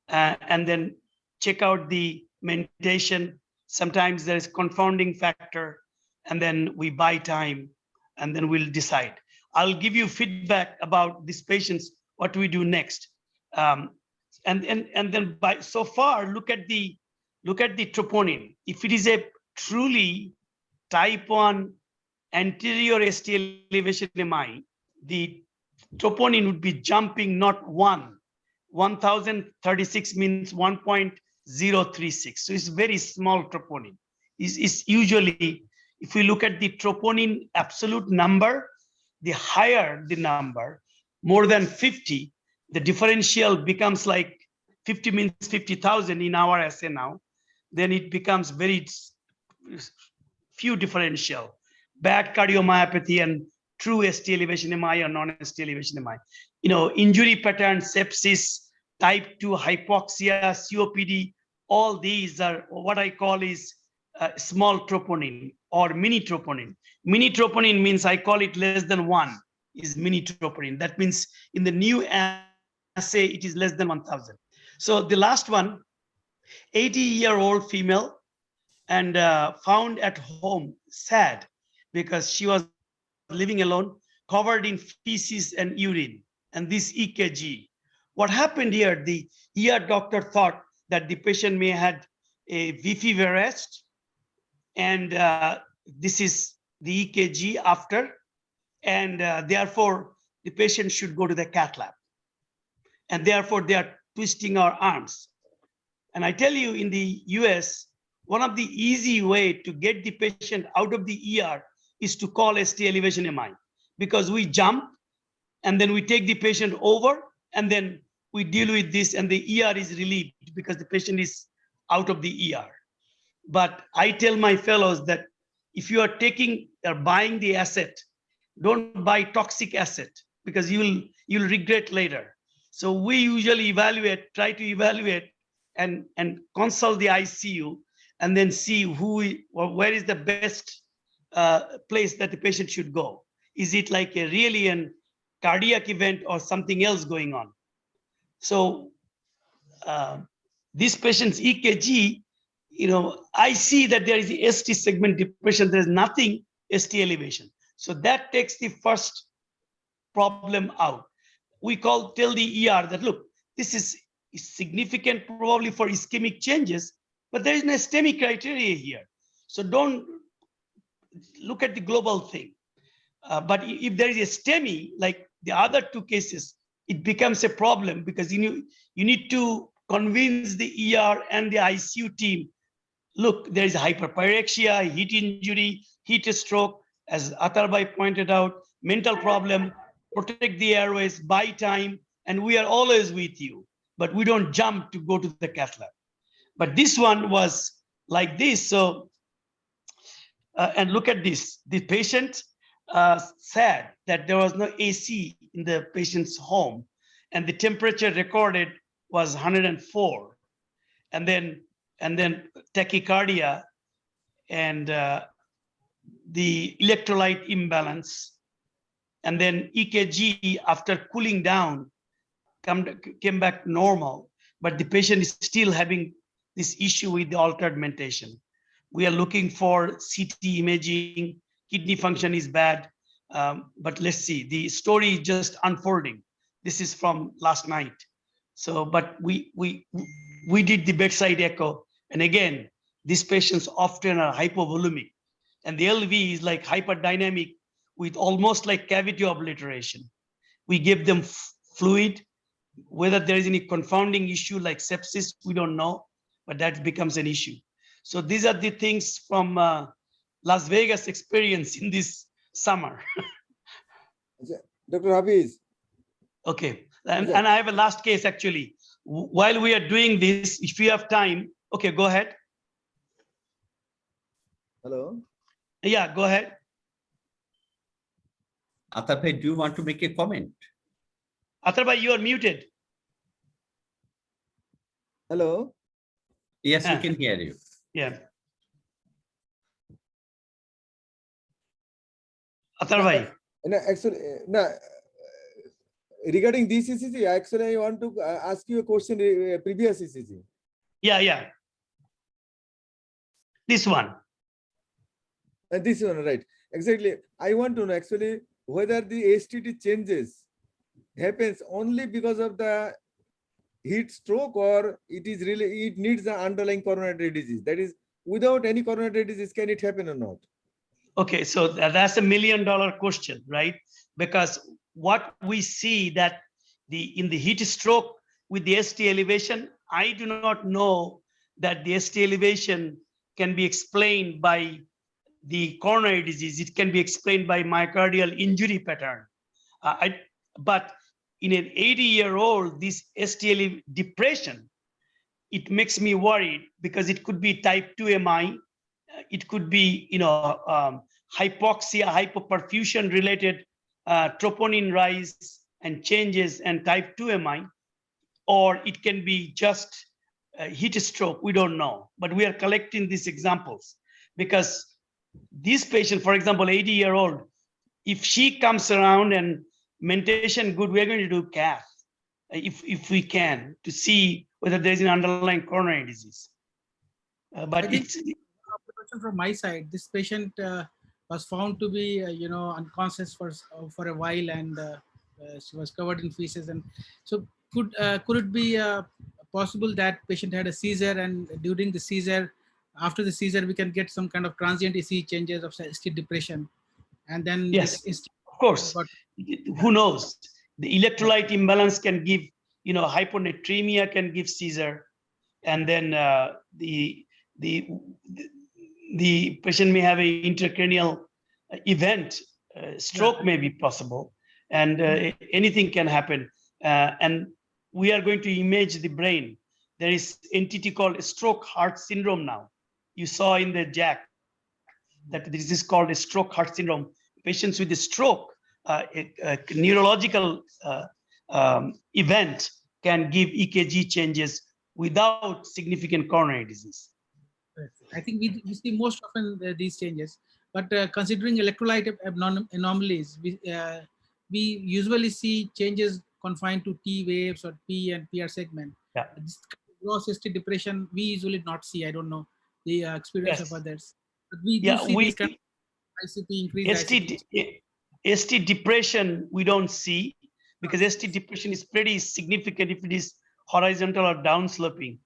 And then check out the mentation. Sometimes there is confounding factor, and then we buy time, and then we'll decide. I'll give you feedback about these patients, what we do next. And then by so far, look at the troponin. If it is a truly type 1 anterior ST elevation MI, the troponin would be jumping not 1036 means 1.036. So it's very small troponin. It's usually, if we look at the troponin absolute number, the higher the number, more than 50, the differential becomes like 50 means 50,000 in our assay now. Then it becomes very few differential. Bad cardiomyopathy and true ST elevation MI or non-ST elevation MI. Injury pattern, sepsis, type 2 hypoxia, COPD, all these are what I call is small troponin or mini troponin. Mini troponin means I call it less than 1 is mini troponin. That means in the new assay, it is less than 1,000. So the last one, 80-year-old female, and found at home, sad, because she was living alone, covered in feces and urine, and this EKG. What happened here, the ER doctor thought that the patient may had a VFib arrest, and this is the EKG after, and therefore the patient should go to the CathLab. And therefore they are twisting our arms. And I tell you, in the US, one of the easy way to get the patient out of the ER is to call ST elevation MI, because we jump and then we take the patient over and then we deal with this and the ER is relieved because the patient is out of the ER. But I tell my fellows that if you are taking or buying the asset, don't buy toxic asset because you'll regret later. So we usually try to evaluate and consult the ICU and then see where is the best place that the patient should go. Is it like a really an cardiac event or something else going on? So this patient's EKG, I see that there is the ST segment depression. There's nothing ST elevation. So that takes the first problem out. We tell the ER that, look, this is significant probably for ischemic changes, but there is no STEMI criteria here. So don't look at the global thing. But if there is a STEMI, like the other two cases, it becomes a problem because you need to convince the ER and the ICU team, look, there is hyperpyrexia, heat injury, heat stroke, as Atahar pointed out, mental problem, protect the airways, buy time, and we are always with you. But we don't jump to go to the CathLab. But this one was like this. So, and look at this. The patient said that there was no AC in the patient's home, and the temperature recorded was 104, and then tachycardia and the electrolyte imbalance, and then EKG after cooling down came back normal, but the patient is still having this issue with the altered mentation. We are looking for CT imaging, kidney function is bad, but let's see, the story is just unfolding. This is from last night. So, but we did the bedside echo, and again, these patients often are hypovolemic, and the LV is like hyperdynamic with almost like cavity obliteration. We give them fluid. Whether there is any confounding issue like sepsis, we don't know, but that becomes an issue. So these are the things from Las Vegas experience in this summer. Dr. Hafiz. Okay, and I have a last case actually. While we are doing this, if you have time, okay, go ahead. Hello. Yeah, go ahead. Atahar, do you want to make a comment? Atahar, you are muted. Hello. Yes, we can hear you. Yeah. Atahar, No, actually, no. Regarding this ECG, actually, I want to ask you a question. Previous ECG. yeah. This one. This one, right? Exactly. I want to know actually whether the STD changes happens only because of the heat stroke, or it is really it needs the underlying coronary disease. That is, without any coronary disease, can it happen or not? Okay, so that's $1 million question, right? Because what we see that in the heat stroke with the ST elevation, I do not know that the ST elevation can be explained by the coronary disease. It can be explained by myocardial injury pattern. But in an 80-year-old, this ST depression, it makes me worried because it could be type 2 MI. It could be, hypoxia, hypoperfusion related troponin rise and changes and type 2 MI, or it can be just heat stroke. We don't know, but we are collecting these examples because this patient, for example, 80-year-old, if she comes around and mentation good, we're going to do cath if we can to see whether there's an underlying coronary disease. But it's from my side. This patient was found to be, unconscious for a while, and she was covered in feces. And so, could it be possible that patient had a seizure, and during the seizure, after the seizure, we can get some kind of transient ECG changes of ST depression, and then yes, this of course. Who knows? The electrolyte imbalance can give, hyponatremia can give seizure, and then the patient may have an intracranial event, stroke may be possible, and anything can happen. And we are going to image the brain. There is entity called stroke heart syndrome now. You saw in the JACC that this is called a stroke heart syndrome. Patients with a stroke, a neurological event can give EKG changes without significant coronary disease. I think we see most often these changes, but considering electrolyte anomalies, we usually see changes confined to T waves or P and PR segment. Yeah. This gross ST depression we usually not see. I don't know the experience of others, but we do see this kind of ICP increased. ST depression we don't see because ST depression is pretty significant if it is horizontal or down sloping,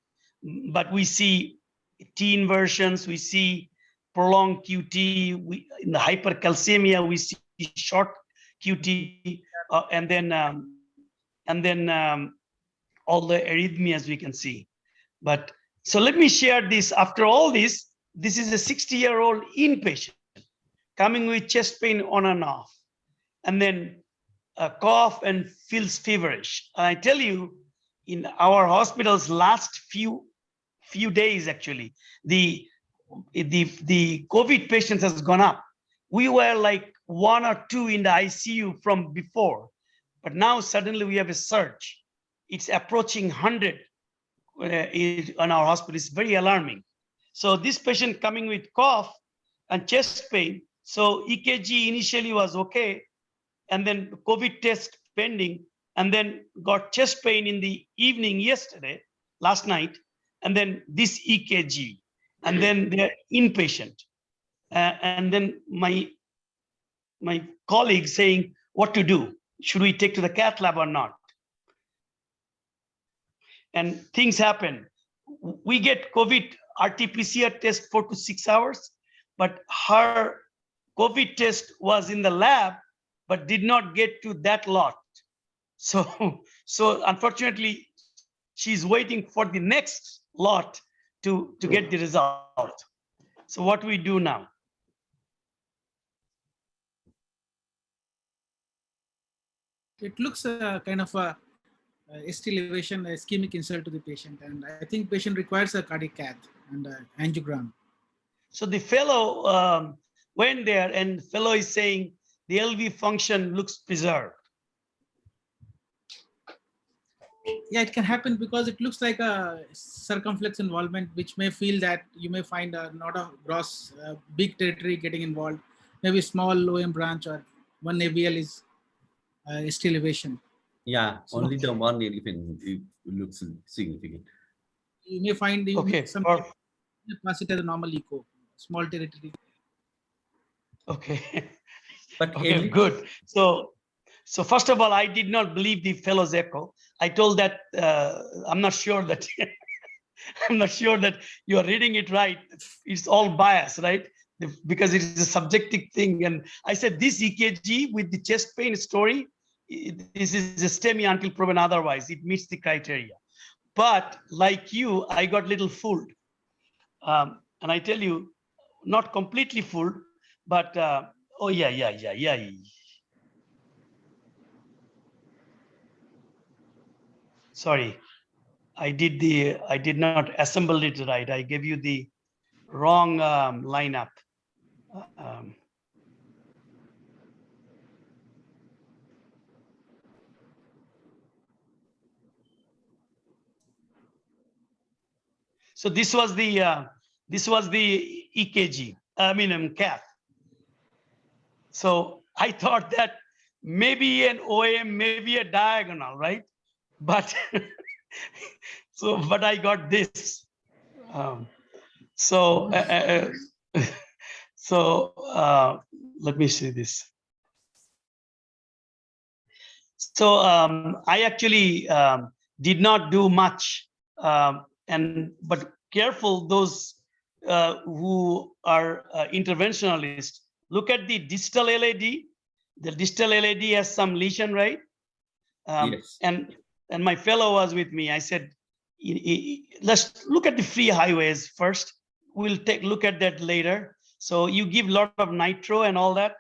but we see T inversions, we see prolonged QT, in the hypercalcemia, we see short QT, and then all the arrhythmias we can see. But so let me share this. After all this is a 60-year-old inpatient coming with chest pain on and off, and then a cough and feels feverish. And I tell you, in our hospital's last few days, actually, the COVID patients has gone up. We were like 1 or 2 in the ICU from before, but now suddenly we have a surge. It's approaching 100 on our hospital. It's very alarming. So this patient coming with cough and chest pain. So EKG initially was okay, and then COVID test pending, and then got chest pain in the evening last night, and then this EKG, and then they're inpatient. And then my colleague saying what to do. Should we take to the CathLab or not? And things happen. We get COVID RT-PCR test 4 to 6 hours, but her COVID test was in the lab, but did not get to that lot. So unfortunately, she's waiting for the next lot to get the result. So what we do now? It looks kind of a ST elevation, a ischemic insult to the patient, and I think patient requires a cardiac cath and angiogram. So the fellow went there, and fellow is saying the LV function looks preserved. Yeah, it can happen because it looks like a circumflex involvement, which may feel that you may find not a gross big territory getting involved, maybe small OM branch or one AVL is ST elevation. Yeah, So- only the one elephant looks significant. You may find Okay, some perfect. class it as a normal echo, small territory. Okay. But Okay, good. So first of all, I did not believe the fellow's echo. I told that I'm not sure that I'm not sure that you are reading it right. It's all bias, right? Because it is a subjective thing. And I said this EKG with the chest pain story, this is a STEMI until proven otherwise. It meets the criteria. But like you, I got little fooled. And I tell you, not completely fooled, but oh yeah. Sorry, I did not assemble it right. I gave you the wrong lineup. So this was the EKG. I mean cath. So I thought that maybe an OM, maybe a diagonal, right? But but I got this. Let me see this. So I actually did not do much, but careful those who are interventionalists. Look at the distal LAD. The distal LAD has some lesion, right? Yes. And my fellow was with me. I said, let's look at the free highways first. We'll take a look at that later. So you give a lot of nitro and all that.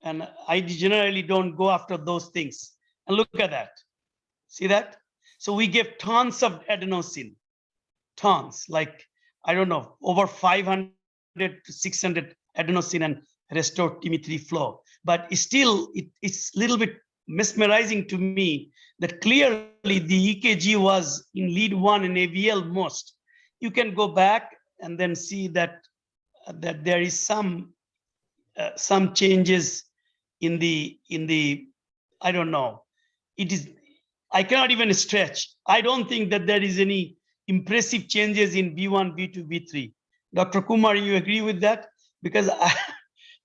And I generally don't go after those things. And look at that. See that? So we give tons of adenosine, tons, like, I don't know, over 500 to 600 adenosine and restore TIMI3 flow. But still, it's a little bit mesmerizing to me that clearly the EKG was in lead 1 and AVL most. You can go back and then see that there is some changes in the I don't know. I cannot even stretch. I don't think that there is any impressive changes in V1, V2, V3. Dr. Kumar, you agree with that? Because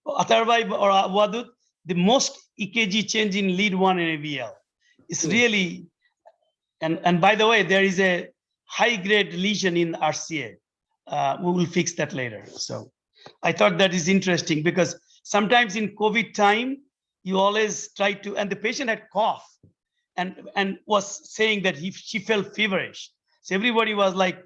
Atahar or Wadud, the most EKG change in lead 1 and AVL. It's really, and by the way, there is a high-grade lesion in RCA. We will fix that later. So I thought that is interesting because sometimes in COVID time, you always try to, and the patient had cough and was saying that she felt feverish. So everybody was like,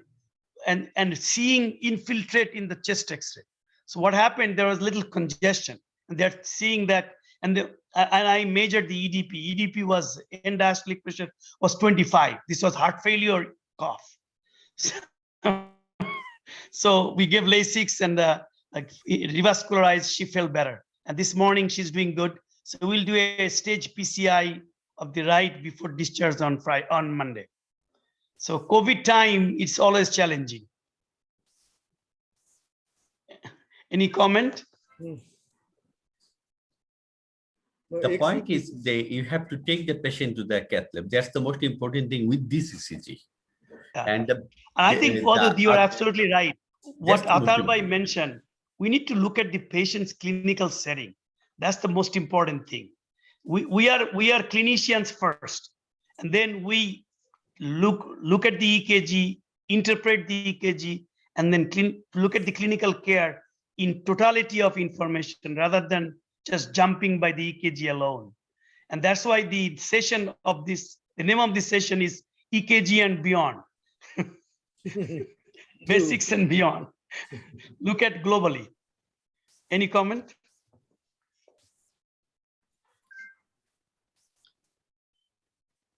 and seeing infiltrate in the chest X-ray. So what happened, there was little congestion and they're seeing that, and I measured the EDP. EDP was end diastolic pressure was 25. This was heart failure cough. So we gave Lasix and like revascularized, she felt better. And this morning she's doing good. So we'll do a stage PCI of the right before discharge on Monday. So COVID time, it's always challenging. Any comment? The point is you have to take the patient to the CathLab. That's the most important thing with this ECG. Yeah. And I think, Wadud, you are absolutely right. What Atahar mentioned, we need to look at the patient's clinical setting. That's the most important thing. We are clinicians first, and then we look at the EKG, interpret the EKG, and then look at the clinical care in totality of information rather than just jumping by the EKG alone. And that's why the session of this, the name of this session is EKG and beyond. Basics and beyond. Look at globally. Any comment?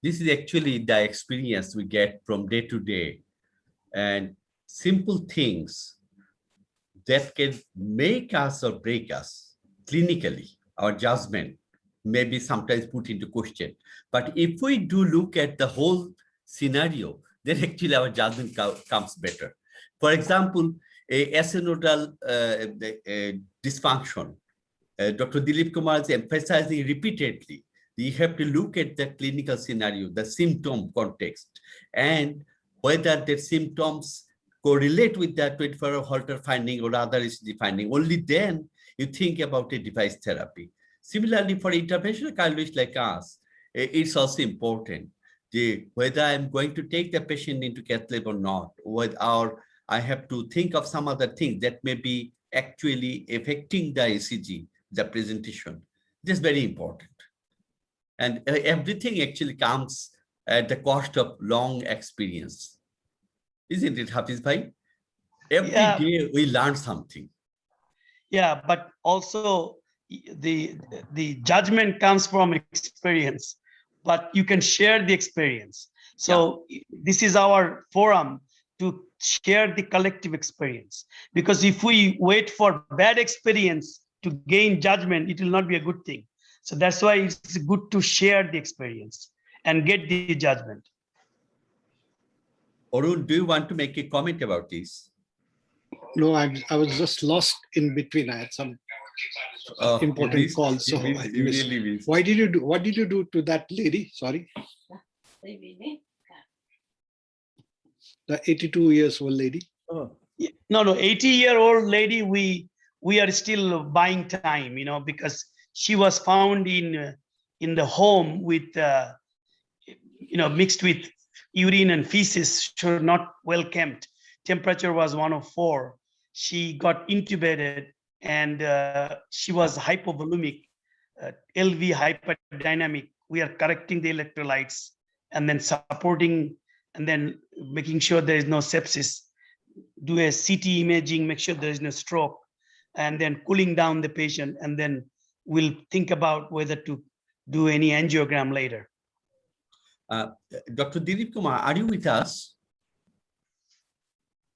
This is actually the experience we get from day to day, and simple things that can make us or break us clinically. Our judgment may be sometimes put into question. But if we do look at the whole scenario, then actually our judgment comes better. For example, a synodal dysfunction. Dr. Dilip Kumar is emphasizing repeatedly. You have to look at the clinical scenario, the symptom context, and whether the symptoms correlate with the 24-hour Holter finding or other ECG finding. Only then you think about a device therapy. Similarly, for interventional cardiologists like us, it's also important whether I'm going to take the patient into CathLab or not, or I have to think of some other thing that may be actually affecting the ECG, the presentation. This is very important. And everything actually comes at the cost of long experience. Isn't it, Hafiz Bhai? Every day we learn something. Yeah, but also the judgment comes from experience, but you can share the experience. So this is our forum to share the collective experience. Because if we wait for bad experience to gain judgment, it will not be a good thing. So that's why it's good to share the experience and get the judgment. Arun, do you want to make a comment about this? No, I was just lost in between. I had some important calls. So I missed. What did you do to that lady? Sorry. The 82 years old lady. No, 80-year-old lady, we are still buying time, because she was found in the home with, mixed with urine and feces, so not well kept. Temperature was 104. She got intubated and she was hypovolemic, LV hyperdynamic. We are correcting the electrolytes and then supporting and then making sure there is no sepsis. Do a CT imaging, make sure there is no stroke, and then cooling down the patient, and then we'll think about whether to do any angiogram later. Dr. Dilip Kumar, are you with us?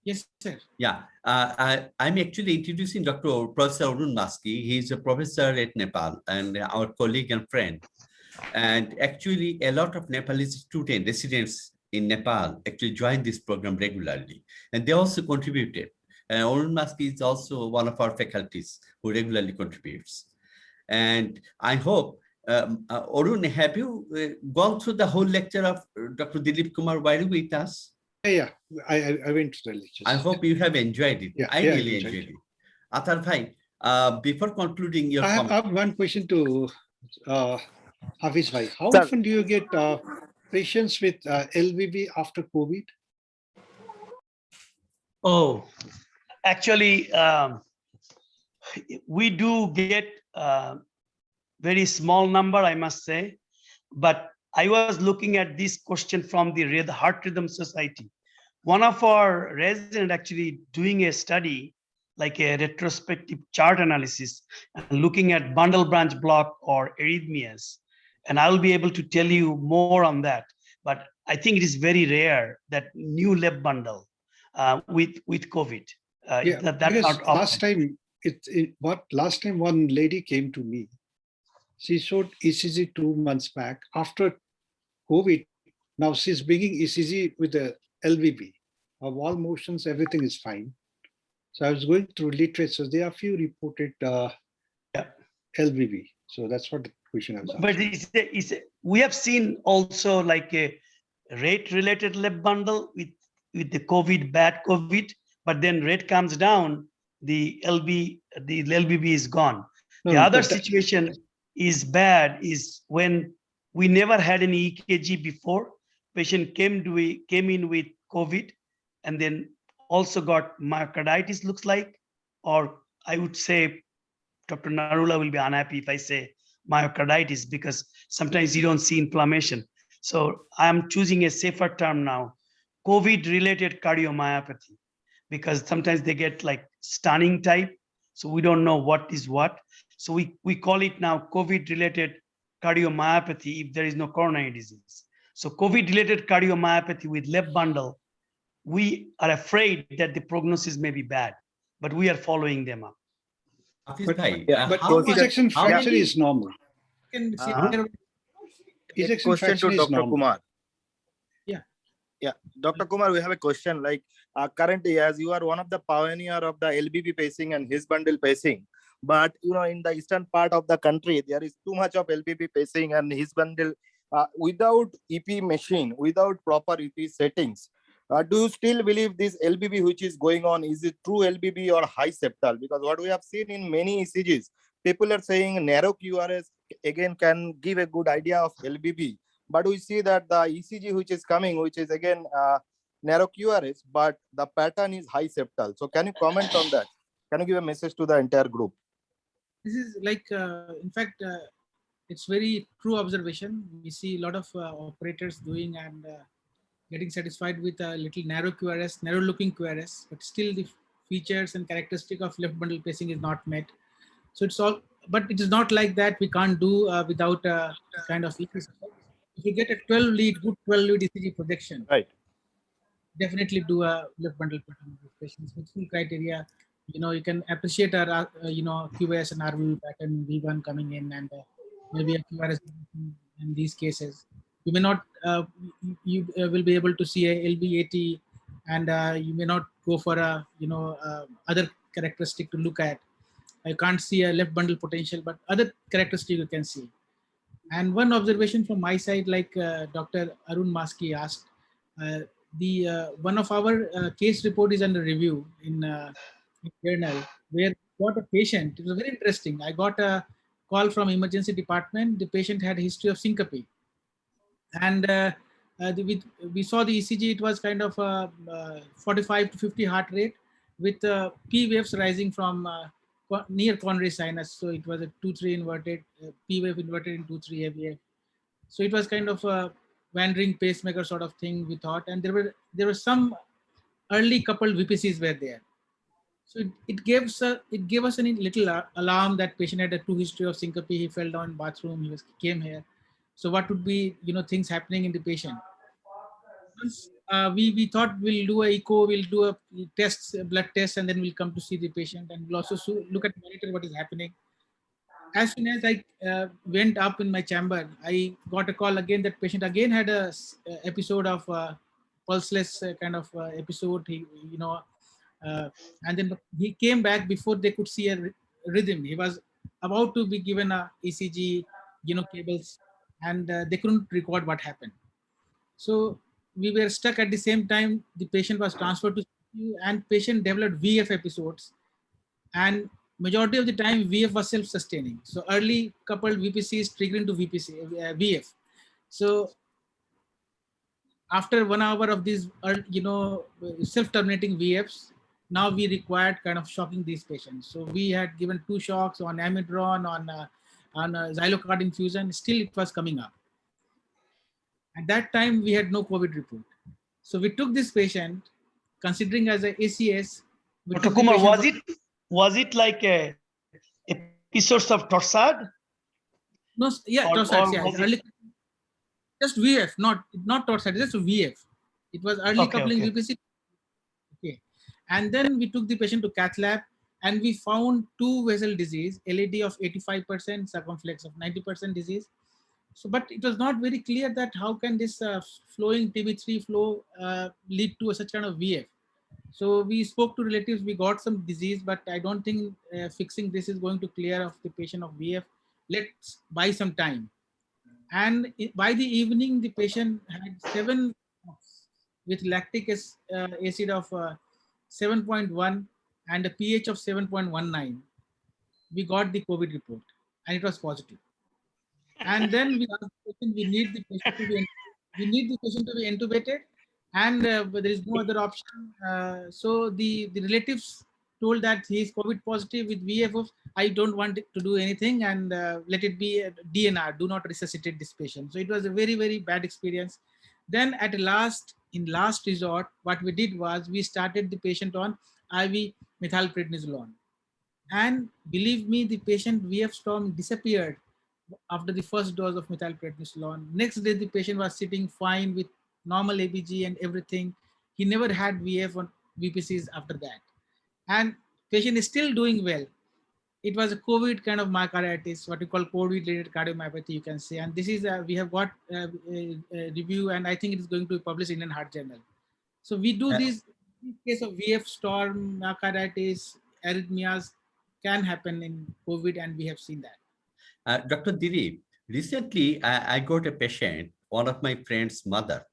Yes, sir. Yeah, I'm actually introducing Dr. Professor Arun Maski. He's a professor at Nepal and our colleague and friend. And actually, a lot of Nepalese students, residents in Nepal actually join this program regularly. And they also contributed. Arun Maski is also one of our faculties who regularly contributes. And I hope, Arun, have you gone through the whole lecture of Dr. Dilip Kumar while with us? Yeah, I went to the lecture. I hope you have enjoyed it. Yeah, I really enjoyed it. Atahar Bhai, before concluding your comment. I have one question to Hafiz Bhai. How often do you get patients with LVB after COVID? Oh, actually, we do get very small number, I must say, but I was looking at this question from the Heart Rhythm Society. One of our residents actually doing a study, like a retrospective chart analysis, and looking at bundle branch block or arrhythmias. And I'll be able to tell you more on that. But I think it is very rare that new left bundle with COVID. That's not last time one lady came to me. She showed ECG 2 months back. After COVID, now she's bringing ECG with the LVB. Her wall motions, everything is fine. So I was going through literature. There are few reported LVB. So that's what the question I was asking. But we have seen also like a rate-related left bundle with the COVID, bad COVID, but then rate comes down, the LVB is gone. The other situation is bad is when we never had any EKG before. Patient came in with COVID and then also got myocarditis, looks like, or I would say Dr. Narula will be unhappy if I say myocarditis, because sometimes you don't see inflammation. So I'm choosing a safer term now, COVID-related cardiomyopathy, because sometimes they get like stunning type. So we don't know what is what. So we call it now COVID-related cardiomyopathy if there is no coronary disease. So COVID-related cardiomyopathy with left bundle, we are afraid that the prognosis may be bad, but we are following them up. Hafiz But- bhai, Yeah, But how much- ejection how fraction many- is normal. Can see Uh-huh. here. a Ejection question fraction to is Dr. normal. Kumar. Yeah. Yeah, Dr. Kumar, we have a question. Like currently, as you are one of the pioneer of the LBB pacing and his bundle pacing, but in the eastern part of the country, there is too much of LBB pacing and his bundle without EP machine, without proper EP settings. Do you still believe this LBB which is going on, is it true LBB or high septal? Because what we have seen in many ECGs, people are saying narrow QRS again can give a good idea of LBB. But we see that the ECG which is coming, which is again narrow QRS, but the pattern is high septal. So can you comment on that? Can you give a message to the entire group? This is like, in fact, it's very true observation. We see a lot of operators doing and getting satisfied with a little narrow QRS, narrow looking QRS, but still the features and characteristic of left bundle pacing is not met. So it's all, but it is not like that. We can't do without kind of EP support. If you get a 12 lead, good 12 lead ECG projection, Right. definitely do a left bundle pattern with patients with full criteria. You can appreciate our, QS and RV pattern V1 coming in, and maybe a QRS in these cases. You may not, you will be able to see a LB80, and you may not go for a, other characteristic to look at. I can't see a left bundle potential, but other characteristic you can see. And one observation from my side, like Dr. Arun Maski asked, the one of our case report is under review in journal, where we got a patient. It was very interesting. I got a call from emergency department. The patient had a history of syncope, and we saw the ECG. It was kind of 45 to 50 heart rate with P waves rising from near coronary sinus. So it was a 2-3 inverted, P wave inverted in 2-3 AVF. So it was kind of a wandering pacemaker sort of thing, we thought. And there were some early coupled VPCs were there. So it gave us a little alarm that patient had a true history of syncope. He fell down in bathroom. He came here. So what would be things happening in the patient? Once we thought we'll do a echo, we'll do a test, blood test, and then we'll come to see the patient, and we'll also look at monitor what is happening. As soon as I went up in my chamber, I got a call again that patient again had a episode of pulseless kind of episode. And then he came back before they could see a rhythm. He was about to be given a ECG, cables, and they couldn't record what happened. So we were stuck at the same time. The patient was transferred to CCU, and patient developed VF episodes, and majority of the time VF was self-sustaining. So early coupled VPC is triggering to VF. So after 1 hour of these, self-terminating VFs, now we required kind of shocking these patients. So we had given 2 shocks on amidron, on xylocard infusion. Still it was coming up. At that time, we had no COVID report. So we took this patient, considering as a ACS. Dr. Kumar, was it like a episodes of torsade? No, yeah, torsade. Yeah, just VF, not torsade, just VF. It was early coupling VPC. Okay, and then we took the patient to CathLab, and we found 2 vessel disease, LAD of 85%, circumflex of 90% disease. So, but it was not very clear that how can this flowing TB3 flow lead to such kind of VF. So we spoke to relatives, we got some disease, but I don't think fixing this is going to clear off the patient of VF. Let's buy some time. And by the evening, the patient had 7 with lactic acid of 7.1 and a pH of 7.19. We got the COVID report, and it was positive. And then we asked the patient, we need the patient to be intubated, and there is no other option. So the relatives told that he is COVID positive with VFO. I don't want to do anything and let it be a DNR, do not resuscitate this patient. So it was a very, very bad experience. Then in last resort, what we did was we started the patient on IV methylprednisolone. And believe me, the patient VF storm disappeared after the first dose of methylprednisolone. Next day, the patient was sitting fine with normal ABG and everything. He never had VF or VPCs after that. And patient is still doing well. It was a COVID kind of myocarditis, what we call COVID-related cardiomyopathy, you can say. And this is, we have got a review, and I think it is going to be published in Indian Heart Journal. So we do this in case of VF storm, myocarditis, arrhythmias can happen in COVID, and we have seen that. Dr. Dilip, recently I got a patient, one of my friend's mother.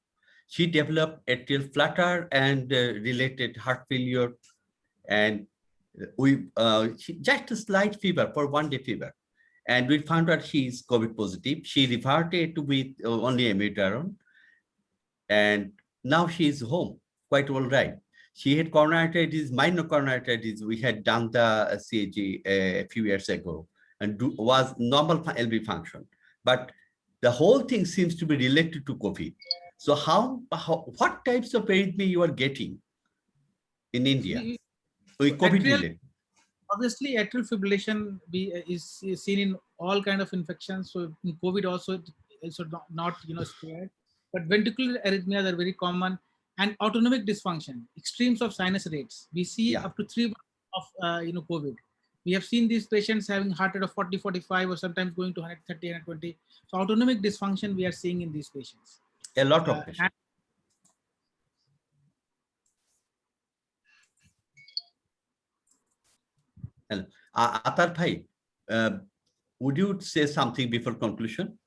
She developed atrial flutter and related heart failure, and just a slight fever for 1 day fever. And we found out she is COVID positive. She reverted with only amiodarone, and now she is home, quite all right. She had coronaritis, minor coronaritis. We had done the CAG a few years ago, and was normal LV function. But the whole thing seems to be related to COVID. So what types of arrhythmia you are getting in India? COVID related. Obviously, atrial fibrillation is seen in all kind of infections. So in COVID also, it's not spared. But ventricular arrhythmias are very common, and autonomic dysfunction, extremes of sinus rates. We see up to 3 months of COVID. We have seen these patients having heart rate of 40, 45, or sometimes going to 130, 120. So autonomic dysfunction we are seeing in these patients. A lot of patients. Atahar Bhai, would you say something before conclusion?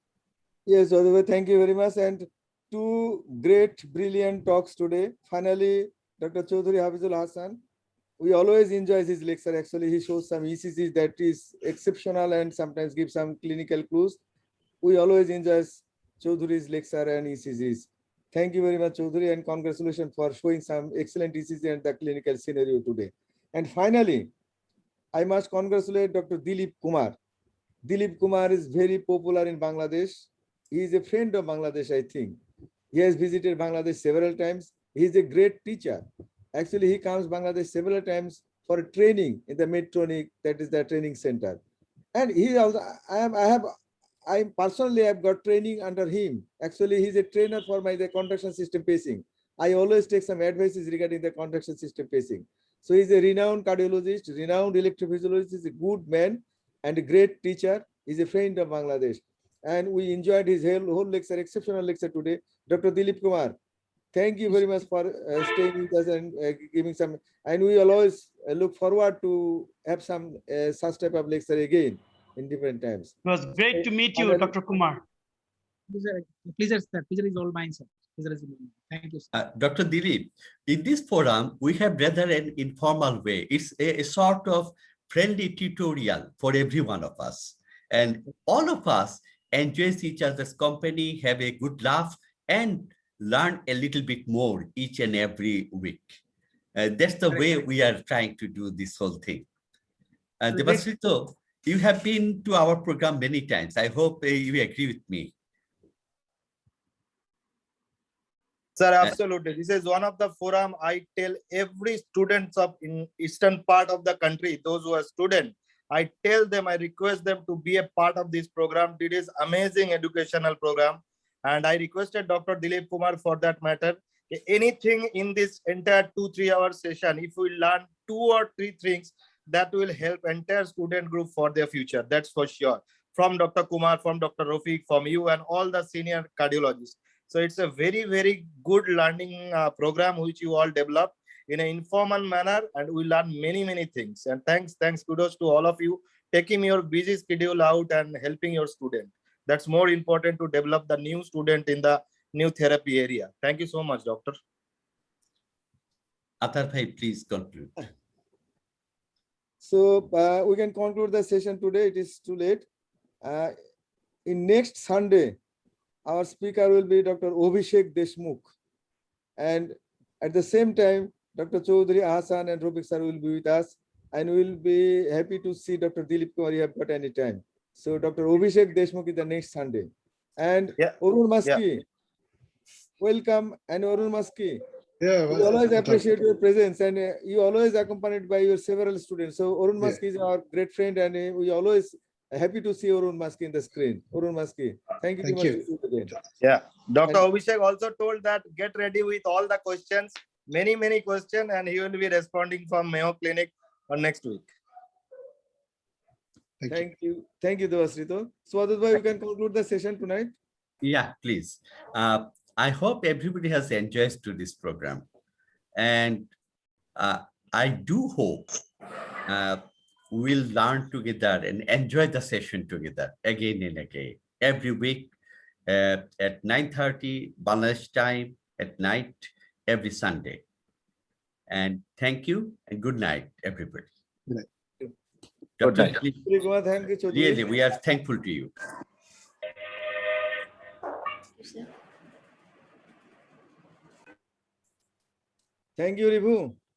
Yes, Wadud, thank you very much. And 2 great, brilliant talks today. Finally, Dr. Chowdhury Hafizul Hasan. We always enjoy his lecture. Actually, he shows some ECGs that is exceptional and sometimes gives some clinical clues. We always enjoy Chowdhury's lecture and ECGs. Thank you very much, Chowdhury, and congratulations for showing some excellent ECG and the clinical scenario today. And finally, I must congratulate Dr. Dilip Kumar. Dilip Kumar is very popular in Bangladesh. He is a friend of Bangladesh, I think. He has visited Bangladesh several times. He is a great teacher. Actually, he comes Bangladesh several times for training in the Medtronic, that is the training center. And he also, I personally have got training under him. Actually, he's a trainer for the conduction system pacing. I always take some advices regarding the conduction system pacing. So he's a renowned cardiologist, renowned electrophysiologist. He's a good man and a great teacher. He's a friend of Bangladesh. And we enjoyed his whole lecture, exceptional lecture today. Dr. Dilip Kumar, thank you very much for staying with us and giving some. And we always look forward to have some such type of lecture again in different times. It was great to meet you, Dr. Kumar. Pleasure, sir. Pleasure is all mine, sir. Thank you, sir. Dr. Dilip, in this forum, we have rather an informal way. It's a sort of friendly tutorial for every one of us. And all of us enjoys each other's company, have a good laugh, and learn a little bit more each and every week. That's the way we are trying to do this whole thing. Devasrito, you have been to our program many times. I hope you agree with me. Sir, absolutely. This is one of the forum I tell every students of in eastern part of the country, those who are students, I tell them, I request them to be a part of this program. It is amazing educational program. And I requested Dr. Dilip Kumar for that matter. Anything in this entire 2-3 hour session, if we learn 2 or 3 things, that will help entire student group for their future. That's for sure. From Dr. Kumar, from Dr. Rafique, from you and all the senior cardiologists. So it's a very, very good learning program which you all develop in an informal manner, and we learn many, many things. And thanks, kudos to all of you taking your busy schedule out and helping your student. That's more important to develop the new student in the new therapy area. Thank you so much, doctor. Atahar Bhai, please conclude. So we can conclude the session today. It is too late. In next Sunday, our speaker will be Dr. Abhishek Deshmukh. And at the same time, Dr. Chowdhury Hasan and Rafique sir will be with us. and we'll be happy to see Dr. Dilip Kumar. You have got any time. So Dr. Abhishek Deshmukh is the next Sunday, and Arun Maski, welcome, and Arun Maski. Yeah, We always appreciate your presence, and you always accompanied by your several students. So Arun Maski is our great friend, and we always happy to see Arun Maski in the screen. Arun Maski, thank you very much. To see you again. Yeah, Dr. Abhishek also told that get ready with all the questions, many questions, and he will be responding from Mayo Clinic on next week. Thank you, Devasrito. So Wadud bhai, we can conclude the session tonight. Yeah, please. I hope everybody has enjoyed to this program, and I do hope we'll learn together and enjoy the session together again and again every week at 9:30 Bangladesh time at night every Sunday. And thank you and good night, everybody. Good night. Good night. Really, we are thankful to you. Thank you, Ribu.